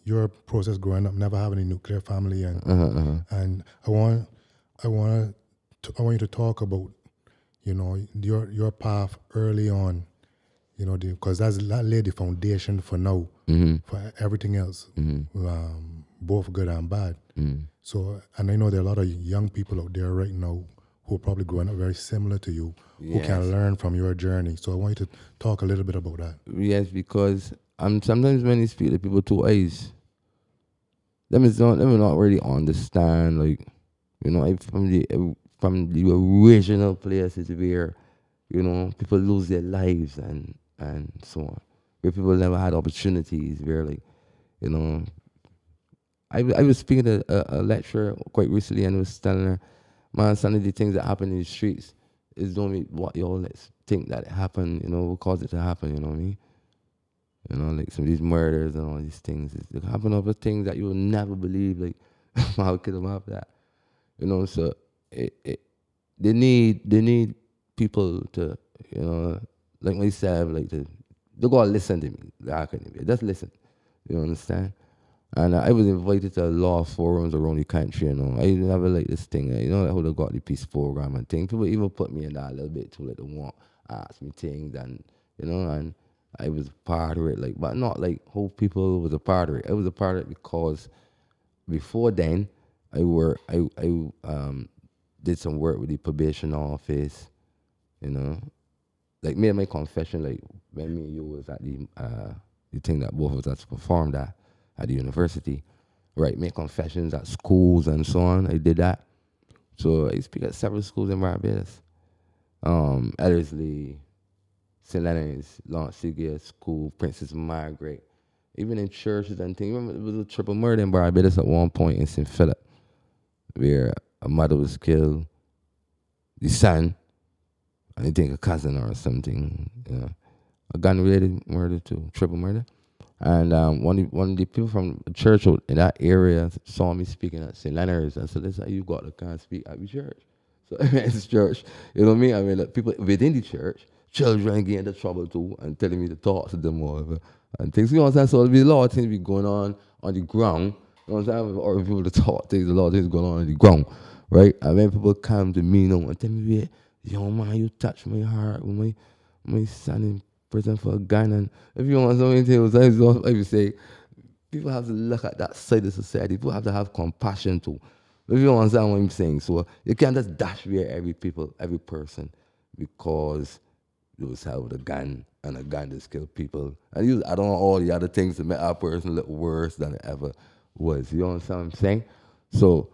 your process growing up, never having a nuclear family, and and I want you to talk about your path early on, because that laid the foundation for now for everything else, both good and bad. So, and I know there are a lot of young people out there right now who are probably growing up very similar to you, who can learn from your journey. So I want you to talk a little bit about that. Yes, because sometimes when you speak to people two eyes, them not really understand, like, from the original places where You know, people lose their lives and so on. Where people never had opportunities, where like, you know, I was speaking to a lecturer quite recently and was telling her, man, some of the things that happen in the streets is only what y'all think that it happened, you know, what caused it to happen, you know what I mean? You know, like some of these murders and all these things, it happen over things that you will never believe, like, how could them have that? You know, so they need people to, you know, like myself, like they gotta listen to me. Just listen. You understand? And I was invited to a lot of forums around the country, you know. I never like this thing, you know, how they got the peace program and things. People even put me in that a little bit too, like they want ask me things and, you know, and I was a part of it, like, but not like whole people was a part of it. I was a part of it because before then, I did some work with the probation office, you know. Like made my confession, like when me and you was at the thing that both of us performed at the university, right? Make confessions at schools and so on. I did that. So I speak at several schools in Barbados. Ellerslie, St. Leonard's, Wilmont StCyr School, Princess Margaret, even in churches and things. Remember, there was a triple murder in Barbados at one point in St. Philip, where a mother was killed, the son, I think a cousin or something, you know, a gun-related murder too, triple murder. And one of the people from the church in that area saw me speaking at St. Leonard's and said, "Listen, you got to come and speak at the church." So I went to church, you know what I mean? I mean, like, people within the church, children get into trouble too and telling me to talk to them or whatever. And things, you know what I'm saying? So there'll be a lot of things be going on the ground, you know what I'm saying? Or people to talk things, a lot of things going on the ground, right? And when people come to me, you know, and tell me, "Yo, man, you touch my heart with my son in prison for a gun." And if you want something to I would say, people have to look at that side of society. People have to have compassion too. If you understand what I'm saying. So you can't just dash away every person because you just have a gun and a gun just kill people. And you add on all the other things to make that person look worse than it ever was. You understand what I'm saying? So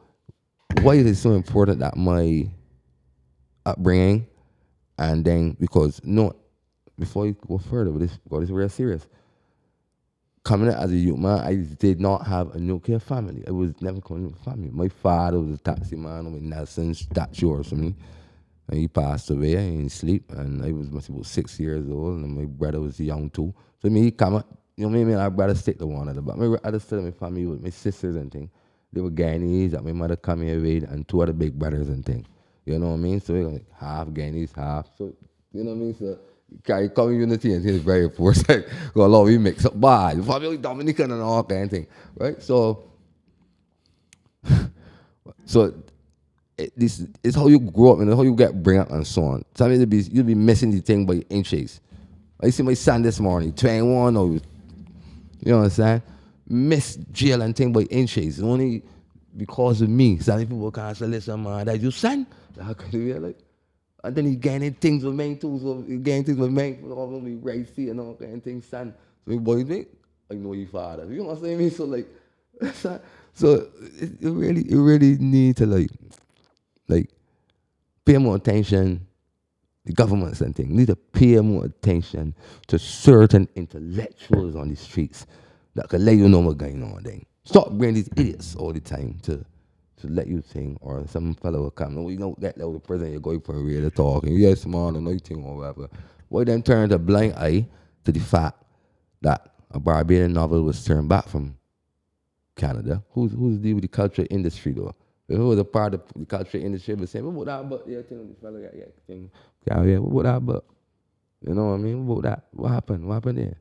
why is it so important that my upbringing, and then because before you go further with this, because it's real serious. Coming out as a youth man, I did not have a nuclear family. I was never coming with a family. My father was a taxi man with Nelson's statue or something, and he passed away in sleep, and I was must be about 6 years old, and my brother was young too. So he come up, you know, me and my brother stick to one another, but my other still in my family with my sisters and things. They were Guyanese that my mother come here with, and two other big brothers and things. You know what I mean? So we're like half Guyanese, half. So, you know what I mean? So carry community and things very important. Like, a lot of we mix up bad. Family Dominican and all kind of thing. Right? So this is how you grow up and how you get bring up and so on. Sometimes you'll be missing the thing by inches. I see my son this morning, 21 or you know what I'm saying? Miss jail and thing by inches. Only because of me. Some people can't say, "Listen, man, that your son." How could you be like? And then he gaining things with me too. So he gaining things with me. All of me racy and all kind of things, son. So he boys me, I know your father. You know what I'm saying? So like, so you really need to like pay more attention. The governments and things need to pay more attention to certain intellectuals on the streets that can let you know what's going on. Then stop bringing these idiots all the time to let you think, or some fellow will come. No, you don't get that with prison. You're going for a real talk, and yes, man, and nothing or whatever. Why then turn a blind eye to the fact that a Barbadian novel was turned back from Canada? Who's dealing with the culture industry though? If it was a part of the culture industry, but saying, "What about that?" But yeah, thing, fellow, yeah, thing, yeah, what about that? But you know what I mean? What that? What happened? What happened there?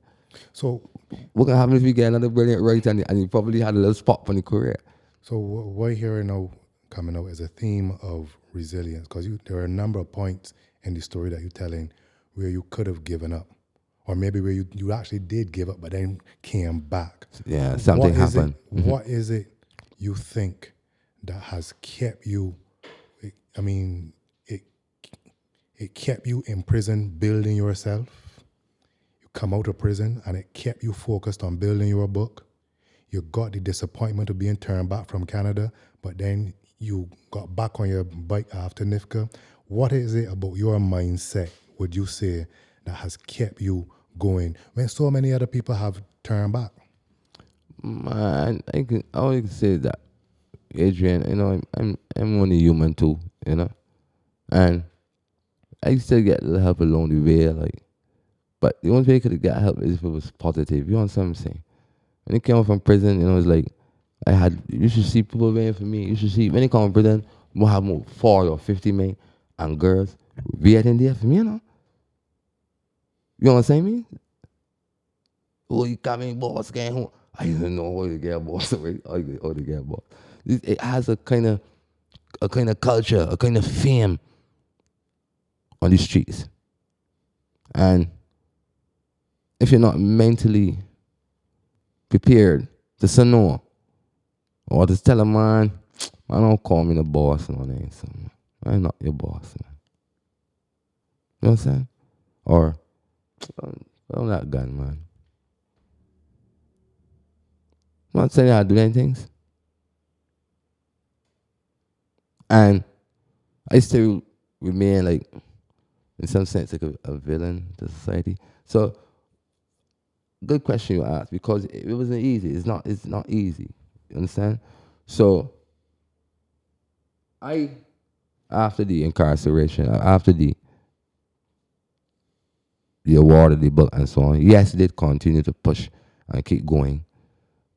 So What can happen if you get another brilliant writer and you probably had a little spot for the career? So what here now coming out as a theme of resilience, because there are a number of points in the story that you're telling where you could have given up, or maybe where you actually did give up but then came back. Yeah, something happened. What is it you think that has kept you? I mean, it kept you in prison building yourself. You come out of prison and it kept you focused on building your book. You got the disappointment of being turned back from Canada, but then you got back on your bike after NIFCA. What is it about your mindset would you say that has kept you going when so many other people have turned back? Man, I always say that, Adrian, I'm only human too, and I still get a little help along the way, like, but the only way I could get help is if it was positive. You know what I'm saying? When I came out from prison, it's like you should see people waiting for me. You should see when I come from prison, we'll have more 40 or 50 men and girls waiting there for me, You know what I'm saying? Oh, you coming, boss, getting home. I don't know how to get boss already. How to get boss. It has a kind of culture, a kind of fame on the streets. And if you're not mentally prepared to say no, or to tell a man don't call me the boss, I'm not your boss, man. You know what I'm saying? Or, I'm that gun, man. I'm not saying I do any things. And I still remain, like, in some sense, like a villain to society. So, good question you asked, because it wasn't easy. It's not easy. You understand? So, after the incarceration, after the award of the book and so on, yes, did continue to push and keep going.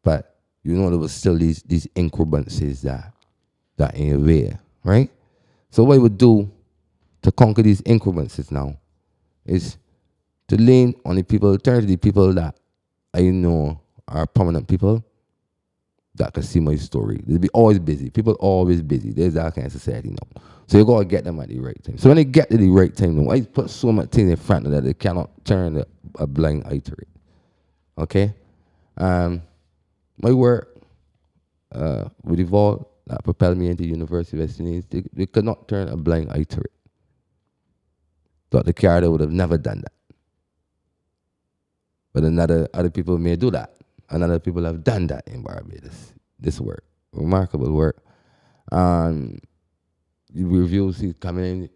But, there was still these incumbencies that in your way, right? So what I would do to conquer these incumbencies now is to lean on the people, turn to the people that I know are prominent people that can see my story. They'll be always busy. People always busy. There's that kind of society now. So you got to get them at the right time. So when they get to the right time now, I put so much things in front of them that they cannot turn a blind eye to it. Okay? My work with the vault that propelled me into University of West Indies, they could not turn a blind eye to it. Dr. Carter would have never done that. But other people may do that. And other people have done that in Barbados. This work. Remarkable work. Reviews keep coming in.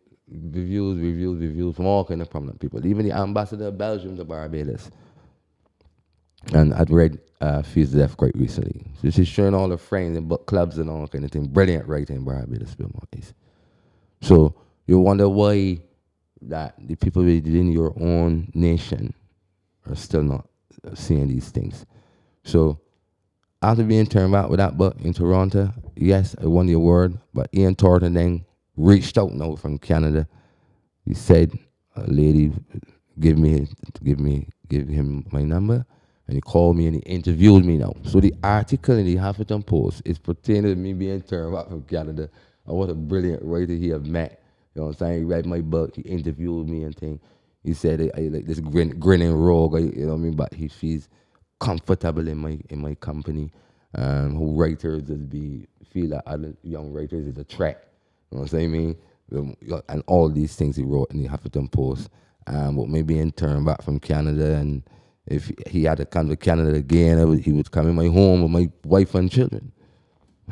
Reviews from all kind of prominent people. Even the ambassador of Belgium to Barbados. And I'd read Fees of Death quite recently. So she's showing all her friends in book clubs and all kind of thing. Brilliant writing in Barbados, Wilmont. So you wonder why that the people within your own nation are still not seeing these things. So after being turned back with that book in Toronto, yes, I won the award, but Ian Thornton then reached out now from Canada. He said, a lady, give him my number. And he called me and he interviewed me now. So the article in the Huffington Post is pertaining to me being turned back from Canada. And what a brilliant writer he have met. You know what I'm saying? He read my book, he interviewed me and thing. He said I like this grinning rogue, you know what I mean? But he feels comfortable in my company. Who writers feel that other young writers is a threat. You know what I'm saying? And all these things he wrote in the Huffington Post. But me being turned back from Canada, and if he had to come to Canada again, he would come in my home with my wife and children.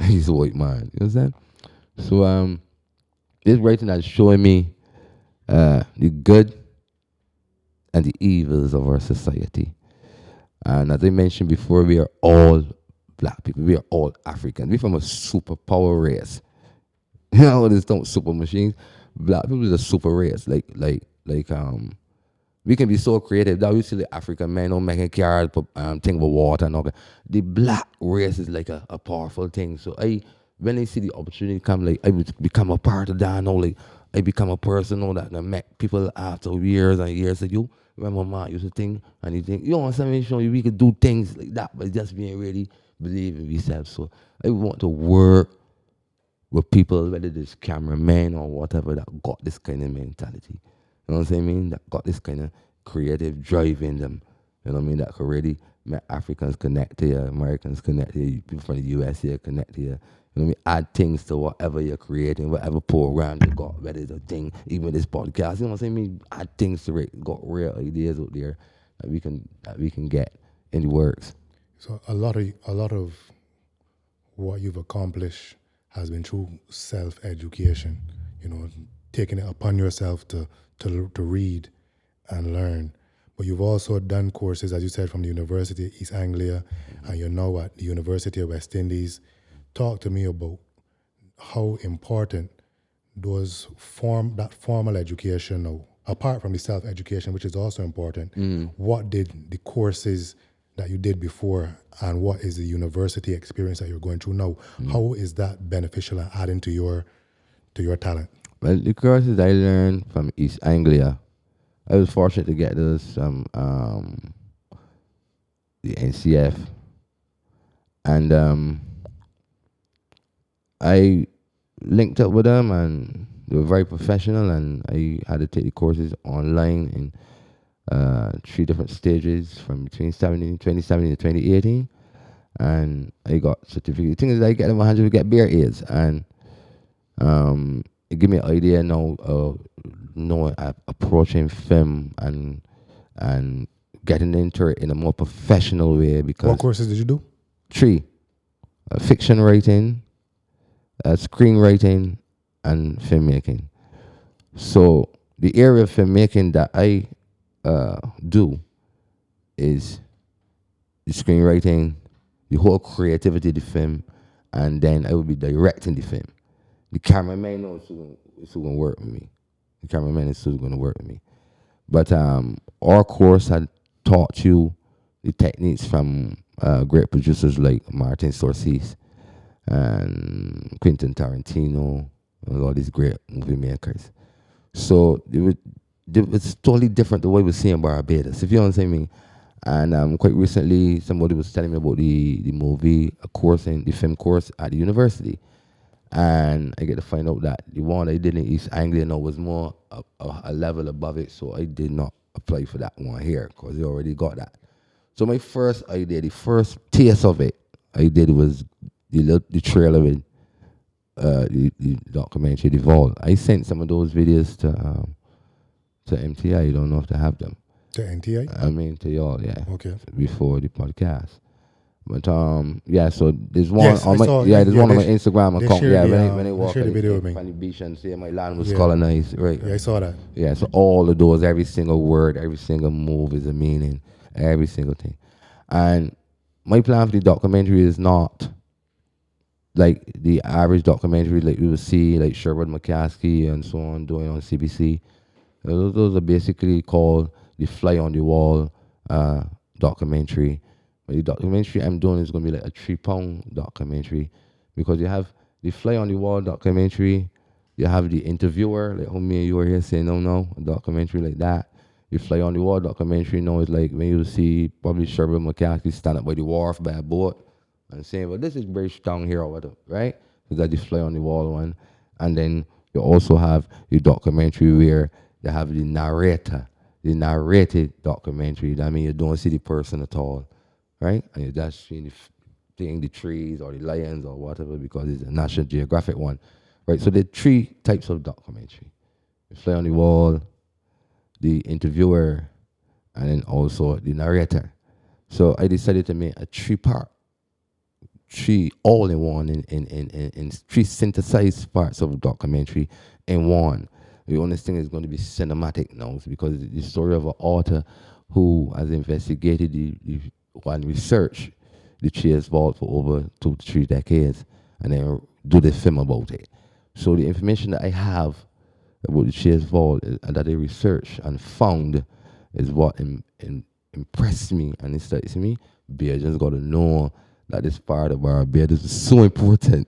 He's a white man, you understand? So this writing is showing me the good and the evils of our society. And as I mentioned before, we are all black people. We are all African. We're from a superpower race. You know, there's no super machines. Black people is a super race. Like we can be so creative that we see the African men making cars, think about water and all that. The black race is like a powerful thing. So when I see the opportunity come, like I would become a part of that. Like I become a person that can make people after years and years. Like, you remember ma used to think and you think, you know what I'm saying, we could do things like that, but just being really believing ourselves. So I want to work with people, whether it's cameramen or whatever, that got this kind of mentality. You know what I mean? That got this kind of creative drive in them. You know what I mean? That could really make Africans connect to you, Americans connect to you, people from the US here connect to you. You know what I mean? Add things to whatever you're creating, whatever program you got, whether it's a thing, even this podcast. You know what I mean? Add things to it. Got real ideas out there that we can get in the works. So a lot of what you've accomplished has been through self-education. You know, taken it upon yourself to read and learn. But you've also done courses, as you said, from the University of East Anglia, and you're now at the University of West Indies. Talk to me about how important that formal education, now, apart from the self-education, which is also important, what did the courses that you did before and what is the university experience that you're going through now, how is that beneficial and adding to your talent? The courses I learned from East Anglia, I was fortunate to get those from the NCF, and I linked up with them, and they were very professional, and I had to take the courses online in 3 different stages from between 2017 to 2018, and I got certificate. The thing is, I get them 100 to get bare aids, and it gave me an idea now approaching film and getting into it in a more professional way. Because What courses did you do? 3: fiction writing, screenwriting, and filmmaking. So the area of filmmaking that I do is the screenwriting, the whole creativity of the film, and then I will be directing the film. The cameraman knows is who going to work with me. The cameraman is who's going to work with me. But our course had taught you the techniques from great producers like Martin Scorsese and Quentin Tarantino, and all these great movie makers. So it was totally different the way we see in Barbados, if you understand me. And quite recently, somebody was telling me about the movie course and the film course at the university. And I get to find out that the one I did in East Anglia now was more a level above it, so I did not apply for that one here because I already got that. So my first idea, the first taste of it I did was the trailer with the documentary, The Vault. I sent some of those videos to MTI. You don't know if they have them. To NTI? I mean, to y'all, yeah. Okay. Before the podcast. But yeah, so there's one Yes, on I saw- there's yeah, one on they my Instagram they account. shared Yeah, the, when I they walk shared the video with me. on the beach and say my land was Yeah. colonized, right? Yeah, I saw that. Yeah, so all of those, every single word, every single move is a meaning, every single thing. And my plan for the documentary is not like the average documentary like we would see, like Sherwood McCaskey and so on doing on CBC. Those are basically called the fly on the wall documentary. But the documentary I'm doing is going to be like a 3-pound documentary, because you have the fly on the wall documentary, you have the interviewer, like how me and you are here saying no, a documentary like that. The fly on the wall documentary, is like when you see probably Sherwood McCaskey stand up by the wharf by a boat and saying, well, this is British down here or whatever, right? So that's the fly on the wall one. And then you also have the documentary where you have the narrator, the narrated documentary. That means you don't see the person at all, right? And you're just seeing the trees or the lions or whatever, because it's a National Geographic one, right? So there are 3 types of documentary: the fly on the wall, the interviewer, and then also the narrator. So I decided to make a 3-part, 3 all in one, in 3 synthesized parts of a documentary in one. The only thing is going to be cinematic now, because it's the story of an author who has investigated and researched the Chase Vault for over 2 to 3 decades, and then do the film about it. So the information that I have about the Chase Vault and that I researched and found is what impressed me and excites me. Bajans got to know that this part of Barbados is so important.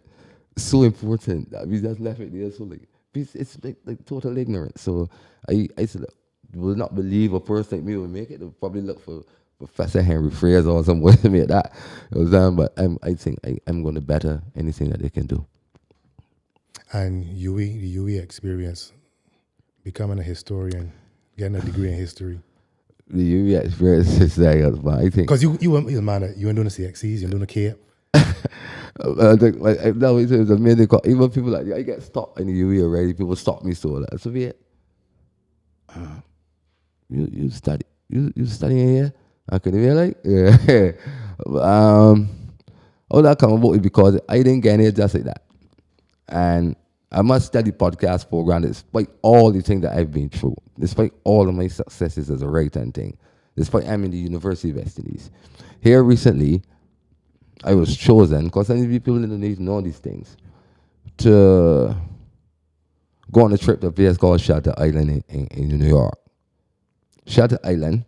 So important that we just left it there. So like, it's like total ignorance. So I said, will not believe a person like me will make it. They'll probably look for Professor Henry Fraser or somebody to make that. But I think I'm going to better anything that they can do. And the UE experience, becoming a historian, getting a degree in history. The UE experience is there, but I think Because you weren't doing the CXCs, you're doing the Cape. no, it's amazing. Even people like I get stopped in the UE already. People stop me so like, so you studying here? I could be like, yeah. All that come about is because I didn't get in here just like that, and I must study podcast program despite all the things that I've been through, despite all of my successes as a writer and thing, despite I'm in the University of West Indies. Here recently, I was chosen, because some people didn't even know these things, to go on a trip to a place called Shelter Island in New York. Shelter Island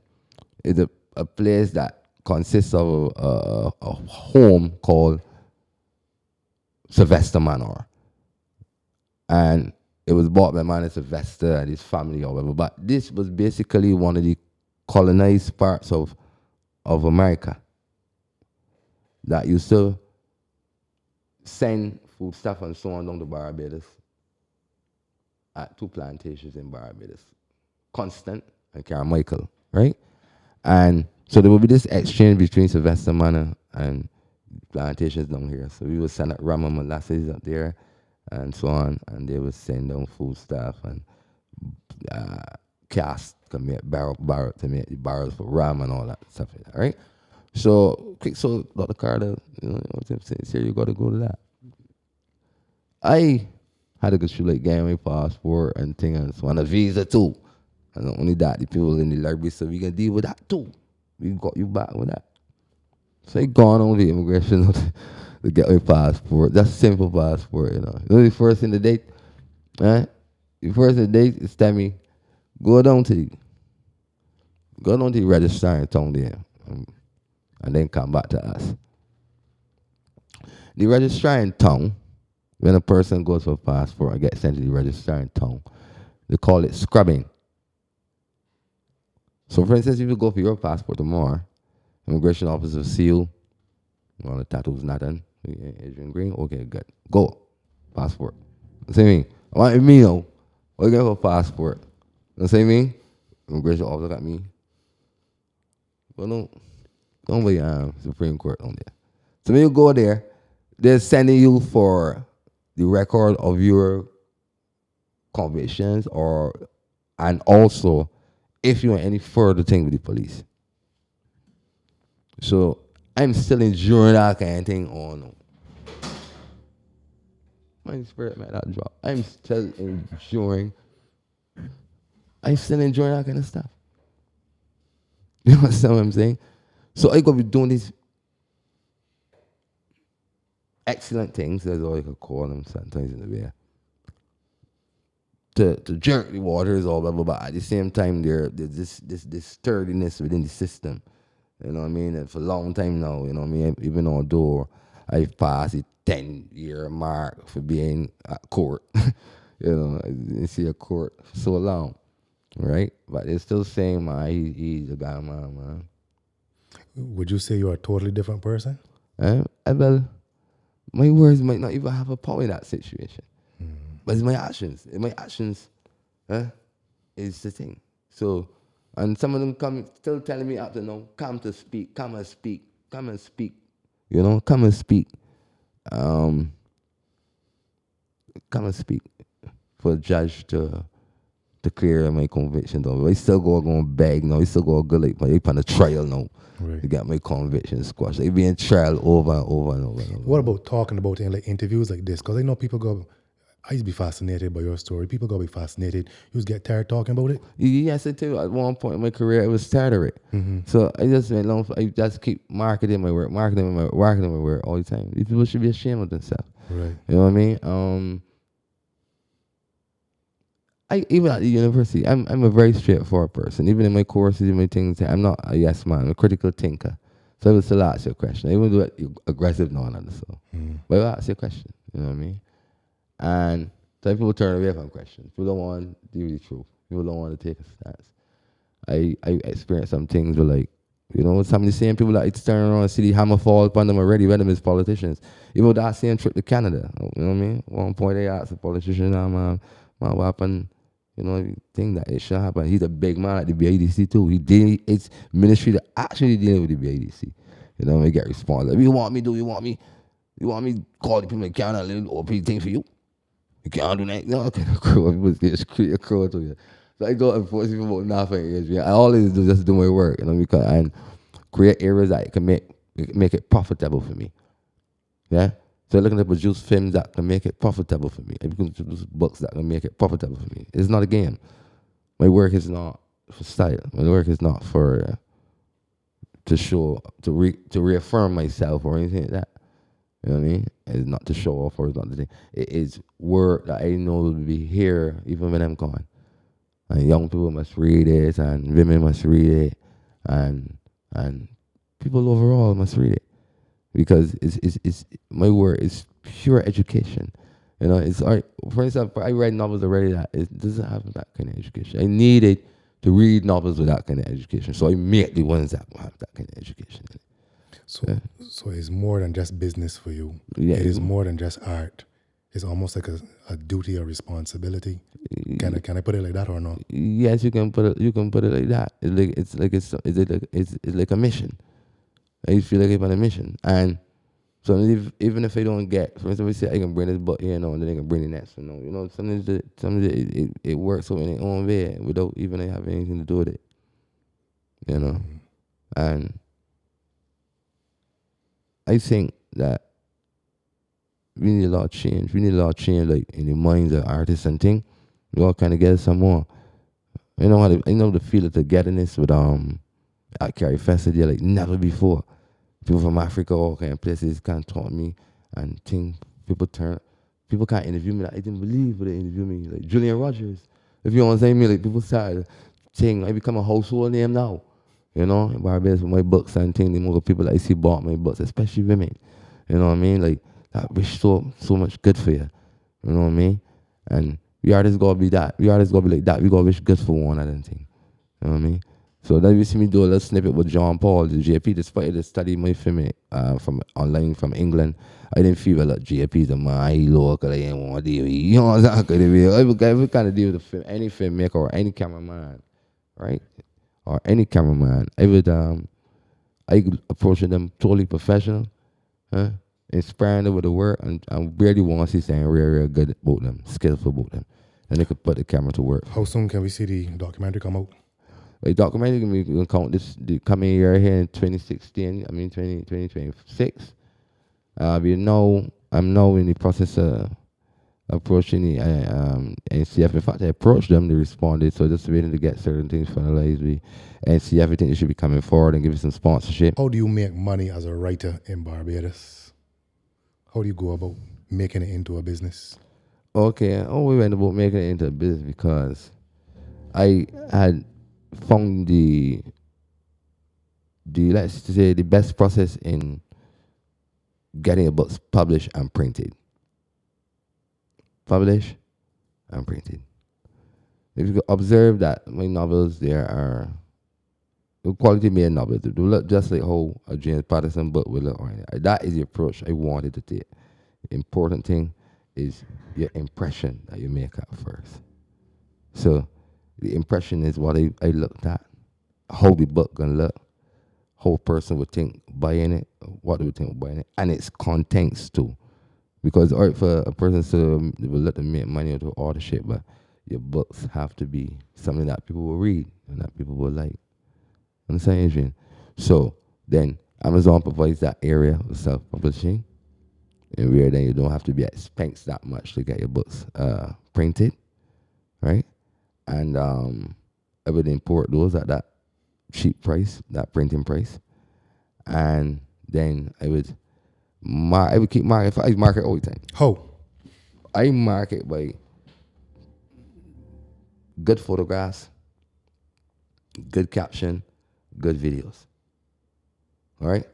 is a place that consists of a home called Sylvester Manor. And it was bought by man Sylvester and his family or whatever. But this was basically one of the colonized parts of America that used to send food stuff and so on down to Barbados at 2 plantations in Barbados, Constant and Carmichael, right? And so there would be this exchange between Sylvester Manor and plantations down here. So we would send out rum and molasses up there and so on, and they would send down food stuff and cast to make barrel to make the barrels for rum and all that stuff, right? So Dr. Carter, here you got to go to that. I had to go through like getting my passport and thing and so on, a visa too. And not only that, the people in the library said we can deal with that too. We got you back with that. So I gone on the immigration to get my passport. That's simple passport, you know. The first thing the date, right? The first thing the date is tell me, go down to the registrar town there, and then come back to us. The registrar in town, when a person goes for a passport and gets sent to the registrar in town, they call it scrubbing. So for instance, if you go for your passport tomorrow, immigration officer will see you, all the tattoos not done, Adrian Green, okay, good. Go. Passport. You see me? I want me know. What you get for passport? You see me? Immigration officer got me. But don't be Supreme Court on there. So when you go there, they're sending you for the record of your convictions and also if you want any further thing with the police. So I'm still enduring that kind of thing. Oh no. My spirit might not drop. I'm still enduring that kind of stuff. You understand what I'm saying? So I gotta be doing these excellent things, that's all you could call them sometimes in the way. To jerk the waters or whatever, but at the same time there's this sturdiness within the system. You know what I mean? And for a long time now, you know what I mean? Even although I've passed the 10-year mark for being at court. You know, I didn't see a court for so long. Right? But they're still saying, man, he's a guy, man. Would you say you're a totally different person? Well, my words might not even have a power in that situation. But it's my actions. My actions is the thing. So, and some of them still telling me after now, come and speak. You know, come and speak. Come and speak for a judge to clear my conviction though. I still go and beg now. I still go like they on the trial now. Right. To get my conviction squashed. They be in trial over and over and over. What about talking about it in like interviews like this? Because I know people go, I used to be fascinated by your story. People go be fascinated. You just get tired talking about it? Yes, I too. At one point in my career, I was tired of it. Mm-hmm. So I just keep marketing my work all the time. These people should be ashamed of themselves. Right. You know what I mean? Even at the university, I'm a very straightforward person. Even in my courses, in my things, I'm not a yes man. I'm a critical thinker. So I will still ask you a question. I won't do it aggressive no one so. But I will ask you a question. You know what I mean? And some people turn away from questions. People don't want to deal with the truth. People don't want to take a stance. I experienced some things where, like, you know, some of the same people that turn around and see the hammer fall upon them already, when them as politicians. Even that same trip to Canada, you know what I mean? One point they asked the politician, man, what happened? You know, thing that it should happen. He's a big man at the BIDC too. It's ministry that actually dealing with the BIDC. You know, we get response. Like, you want me call the people in Canada a little OP thing for you? You can't do that. No, I can't crow. People just create a crow to you. So I go and force people about nothing. I always do just do my work, you know, and create areas that can make it profitable for me. Yeah. So I'm looking to produce films that can make it profitable for me. I'm looking to produce books that can make it profitable for me. It's not a game. My work is not for style. My work is not for to show, to reaffirm myself or anything like that. You know what I mean? It's not to show off or it's not to thing. It is work that I know will be here even when I'm gone. And young people must read it, and women must read it, and people overall must read it, because it's my work is pure education. You know, it's for example, I read novels already that it doesn't have that kind of education. I needed to read novels with that kind of education, so I make the ones that have that kind of education. So, so it's more than just business for you. Yeah. It is more than just art. It's almost like a duty or responsibility. Can I put it like that or not? Yes, you can put it. You can put it like that. It's like a mission. I feel like I'm on a mission, and so even if I don't get, for instance, we say I can bring this book here, and then I can bring the next one. You know, sometimes it works out in its own way without even having anything to do with it. You know, and I think that we need a lot of change. We need a lot of change, like in the minds of artists and things. We all kind of get some more. I know the feel of togetherness with at Carry Festival like never before. People from Africa, all kind of places, kind of taught me and things. People can't interview me. Like, I didn't believe they interview me. Like Julian Rogers, if you know what I'm saying, me like people started saying I become a household name now. You know, in Barbados with my books and things, the more people that I see bought my books, especially women. You know what I mean? Like that wish so much good for you. You know what I mean? And we artists gotta be that. We artists gotta be like that. We gotta wish good for one another thing. You know what I mean? So then you see me do a little snippet with John Paul, the JP, despite the study my film from online from England. I didn't feel like JP's a my local, I didn't want to deal with. You know exactly. I kind of deal with the film, any filmmaker or any cameraman, right? Or any cameraman. I approach them totally professional, inspiring them with the work, and I really want to see something real good about them, skillful about them. And they could put the camera to work. How soon can we see the documentary come out? The documentary we can count the coming year here in 2016. 2026. I'm now in the process of approaching the NCF. In fact, I approached them, they responded. So just waiting to get certain things finalized. We NCF, I think they should be coming forward and give us some sponsorship. How do you make money as a writer in Barbados? How do you go about making it into a business? Okay, we went about making it into a business because I had found the let's say the best process in getting a book published and printed. Published and printed. If you observe that my novels, there are quality made novels. They look just like how a James Patterson book will look. That is the approach I wanted to take. The important thing is your impression that you make at first. So the impression is what I looked at, how the book gonna look, how a person would think buying it, what they would think of buying it, and its contents too. Because for a person to they will let them make money out of all the shit, but your books have to be something that people will read and that people will like. Understand, Adrian? So then Amazon provides that area of self-publishing, and where then you don't have to be at expense that much to get your books printed, right? And I would import those at that cheap price, that printing price, and then I would keep market. I market all the time. How? I market by good photographs, good caption, good videos. All right.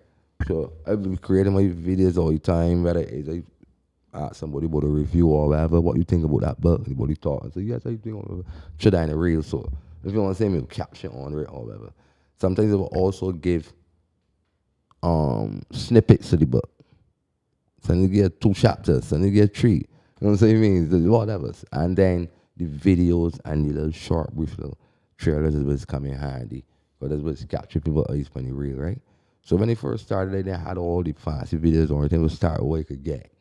So I be creating my videos all the time. Whether it's I ask somebody about a review or whatever, what you think about that book, what you thought. I say, yes, I think about it. Should I in a reel? So if you want to say me, caption on it or whatever. Sometimes I will also give snippets of the book. Some you get 2 chapters, some you get 3. You know what I'm saying? Whatever. And then the videos and the little short, brief little trailers is what's coming handy. Because that's what's capture people's eyes when you read, right? So when I first started, I didn't have all the fancy videos or anything. I would start where I could get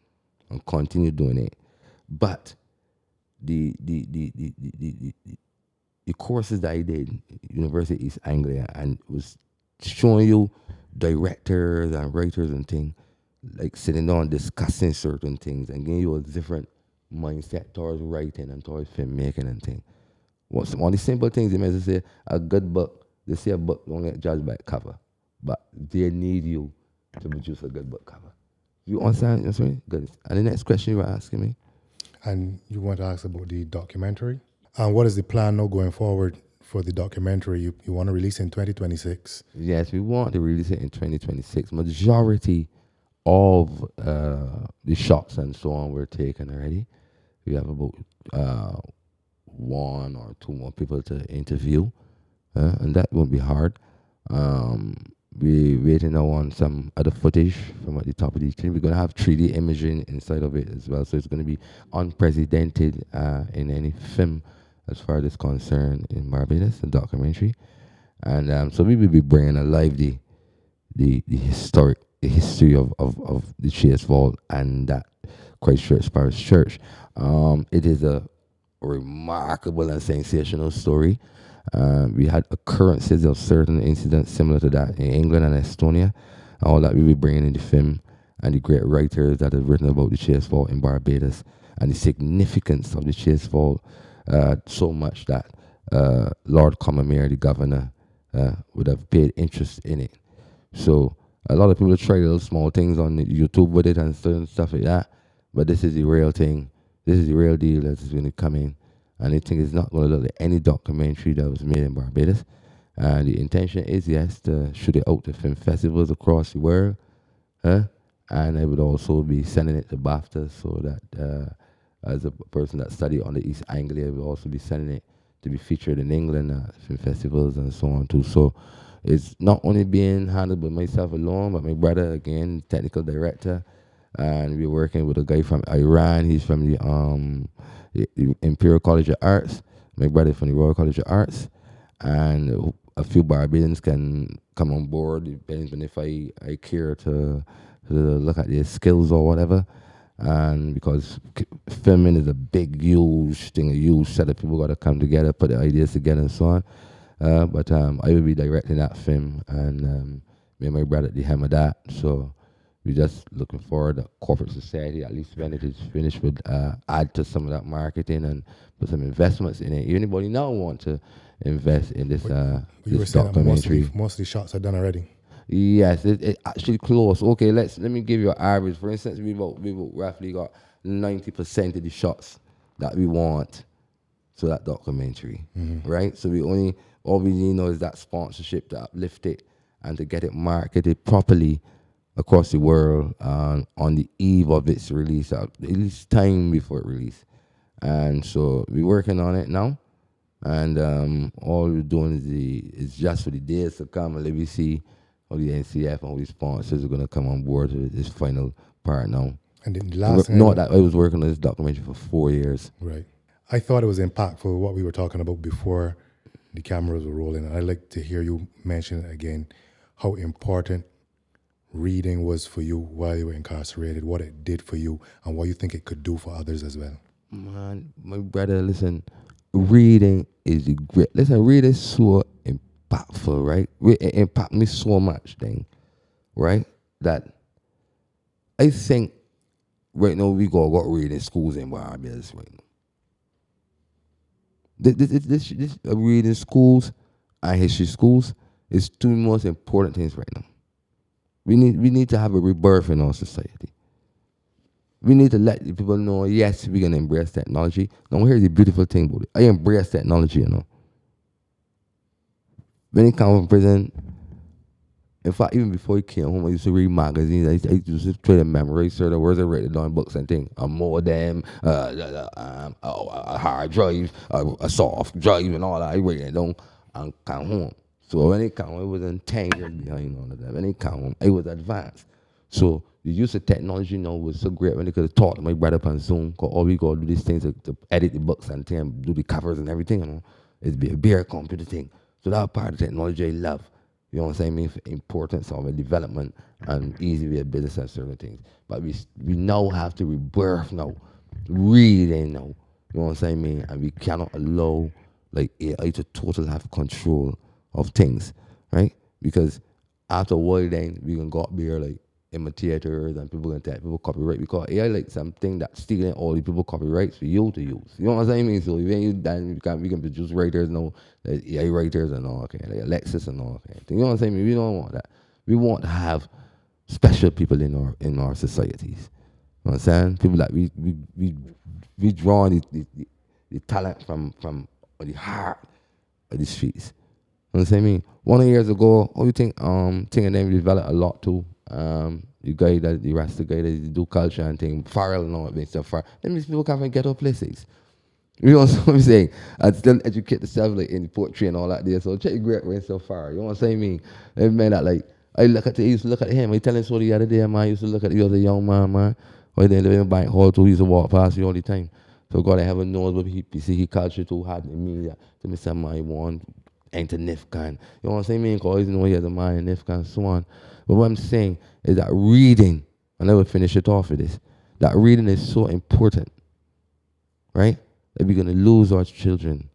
and continue doing it. But the courses that I did, University of East Anglia, and was showing you directors and writers and things, like sitting down discussing certain things and giving you a different mindset towards writing and towards filmmaking and things. One of the simple things they may say, a good book, they say a book don't get judged by its cover, but they need you to produce a good book cover. You understand? You know what I'm saying? Good. And the next question you were asking me? And you want to ask about the documentary? And what is the plan now going forward for the documentary? You want to release in 2026? Yes, we want to release it in 2026. Majority of the shots and so on were taken already. We have about 1 or 2 more people to interview, and that won't be hard. We're waiting now on some other footage from at the top of the screen. We're going to have 3D imaging inside of it as well, so it's going to be unprecedented in any film as far as it's concerned in Barbados, the documentary. And so we will be bringing alive the history of the Chase Vault and that Christchurch Parish Church. It is a remarkable and sensational story. We had occurrences of certain incidents similar to that in England and Estonia. All that we will be bringing in the film, and the great writers that have written about the Chase Vault in Barbados and the significance of the Chase Vault, so much that Lord Commander, the governor, would have paid interest in it. So a lot of people try little small things on YouTube with it and certain stuff like that, but this is the real thing. This is the real deal that's going to come in. And I think it's not going to look like any documentary that was made in Barbados. And the intention is, yes, to shoot it out to film festivals across the world. And I would also be sending it to BAFTA so that as a person that studied on the East Anglia, I would also be sending it to be featured in England at film festivals and so on too. So it's not only being handled by myself alone, but my brother, again, technical director. And we're working with a guy from Iran. He's from the Imperial College of Arts. My brother from the Royal College of Arts. And a few Barbadians can come on board, depending on if I care to look at their skills or whatever. And because filming is a big, huge thing, a huge set of people got to come together, put the ideas together and so on. But I will be directing that film, and me and my brother at the helm of that. So we're just looking forward to corporate society, at least when it is finished, would add to some of that marketing and put some investments in it. Anybody now want to invest in this, you were this saying that documentary? most of the shots are done already. Yes, it actually close. Okay, let me give you an average. For instance, we roughly got 90% of the shots that we want to that documentary, right? So all we need now is that sponsorship to uplift it and to get it marketed properly across the world on the eve of its release, at least time before it release. And so we're working on it now, and all we're doing is just for the days to come, and let me see how the NCF and all these sponsors are going to come on board with this final part now. And then the last thing, Not that I was working on this documentary for 4 years. right. I thought it was impactful what we were talking about before the cameras were rolling. I'd like to hear you mention it again, how important reading was for you while you were incarcerated, what it did for you, and what you think it could do for others as well. Man, my brother, listen, reading is great. Listen, reading is so impactful, right? It impacted me so much, right? That I think right now we got reading schools in Barbados right now. This reading schools and history schools is 2 most important things right now. We need to have a rebirth in our society. We need to let the people know, yes, we're going to embrace technology. Now, here's the beautiful thing about it. I embrace technology, When he came from prison, in fact, even before he came home, I used to read magazines. I used to try to memorize certain words. I write it down in books and things. A modem, a hard drive, a soft drive, and all that. I write it down and come home. So when he came home, I wasn't 10 years behind all of that. When he came home, I was advanced. So the use of technology now was so great when they could have talked to my brother on Zoom, because all we got to do these things to edit the books and do the covers and everything, It's be a bare computer thing. So that part of technology I love. You know what I'm saying? I mean, for importance of a development and easy way of business and certain things. But we now have to rebirth now, reading now. You know what I'm saying? I mean, and we cannot allow like AI to totally have control of things, right? Because after a while, then we can go up there like imitators and people gonna take people copyright because AI like something that's stealing all the people copyrights for you to use. You know what I'm saying? So when you then we can produce writers now, like AI writers and all, okay, like Alexis and all, okay. You know what I'm saying? We don't want that. We want to have special people in our societies. You know what I'm saying? People that we draw the talent from the heart of the streets. You know what I'm saying? 1 years ago, you think thing and then we developed a lot too. The Rasta guy that do culture and thing, Farrell and all that stuff. That means people come from ghetto places. You know what I'm saying? And still educate themselves like in poetry and all that there. So check your great way so far. You know what I'm saying? It meant that like I used to look at him. I tell him so the other day, man. I used to look at the other young man. Or they live in Bank Hall too. He used to walk past me all the time. So God, I have a nose, but he see he culture too hard in me. To me, some man want enter Nifkan. You know what I'm saying? Because you know he has a man in Nifkan and so on. But what I'm saying is that reading, and I will finish it off with this, that reading is so important, right? That we're going to lose our children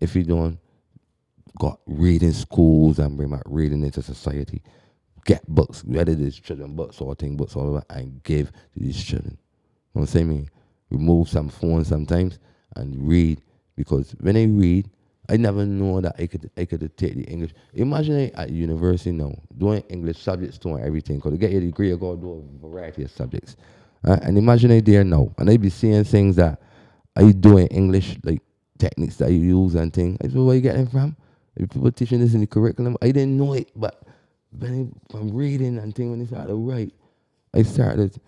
if we don't got reading schools and bring back reading into society. Get books, whether it's children books or thing books, all of that, and give to these children. You know what I'm saying? Remove some phones sometimes and read, because when I read, I never know that I could take the English. Imagine at university now, doing English subjects, doing everything. Because to get your degree, you got to do a variety of subjects. And imagine I there now, and I be seeing things that I do in English, like techniques that you use and things. I said, where you getting from? People teaching this in the curriculum. I didn't know it, but from reading and things, when I started to write, I started to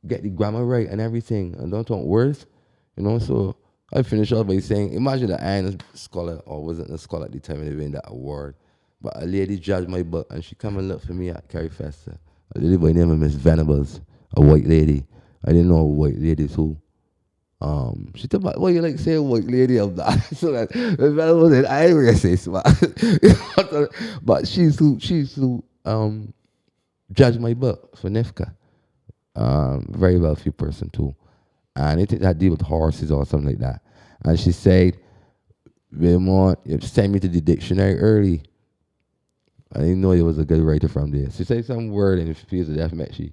get the grammar right and everything, and don't talk words, you know. So I finished off by saying, imagine that I ain't a scholar, or wasn't a scholar at the time when they win that award, but a lady judged my book, and she come and look for me at Carrie Festa. A lady by the name of Miss Venables, a white lady. I didn't know white ladies who. She told me, well, you like say a white lady of that. So that Miss Venables said, I ain't racist, but she's who judged my book for NIFCA. Very wealthy person too. And I think that deal with horses or something like that. And she said, Wilmont, you sent me to the dictionary early. I didn't know he was a good writer from there. She said some word and if she feels the deaf met she,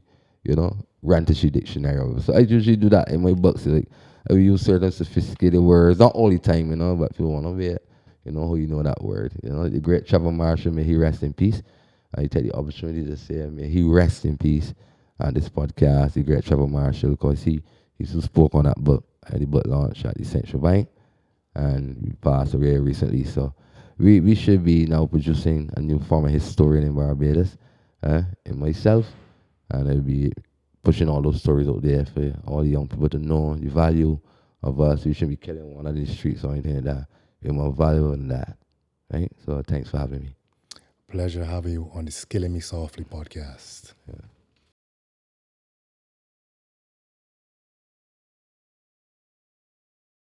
ran to she dictionary over. So I usually do that in my books. Like I will use certain sophisticated words, not all the time, but people want to be who you know that word. The great Trevor Marshall, may he rest in peace. I take the opportunity to say, may he rest in peace on this podcast, the great Trevor Marshall, because he spoke on that book at the book launch at the Central Bank, and we passed away recently. So we should be now producing a new form of historian in Barbados, in myself, and I'll be pushing all those stories out there for all the young people to know the value of us. We shouldn't be killing one of these streets or anything like that. We're more valuable than that, right? So thanks for having me. Pleasure having you on the SKillin Me Softly podcast. Yeah.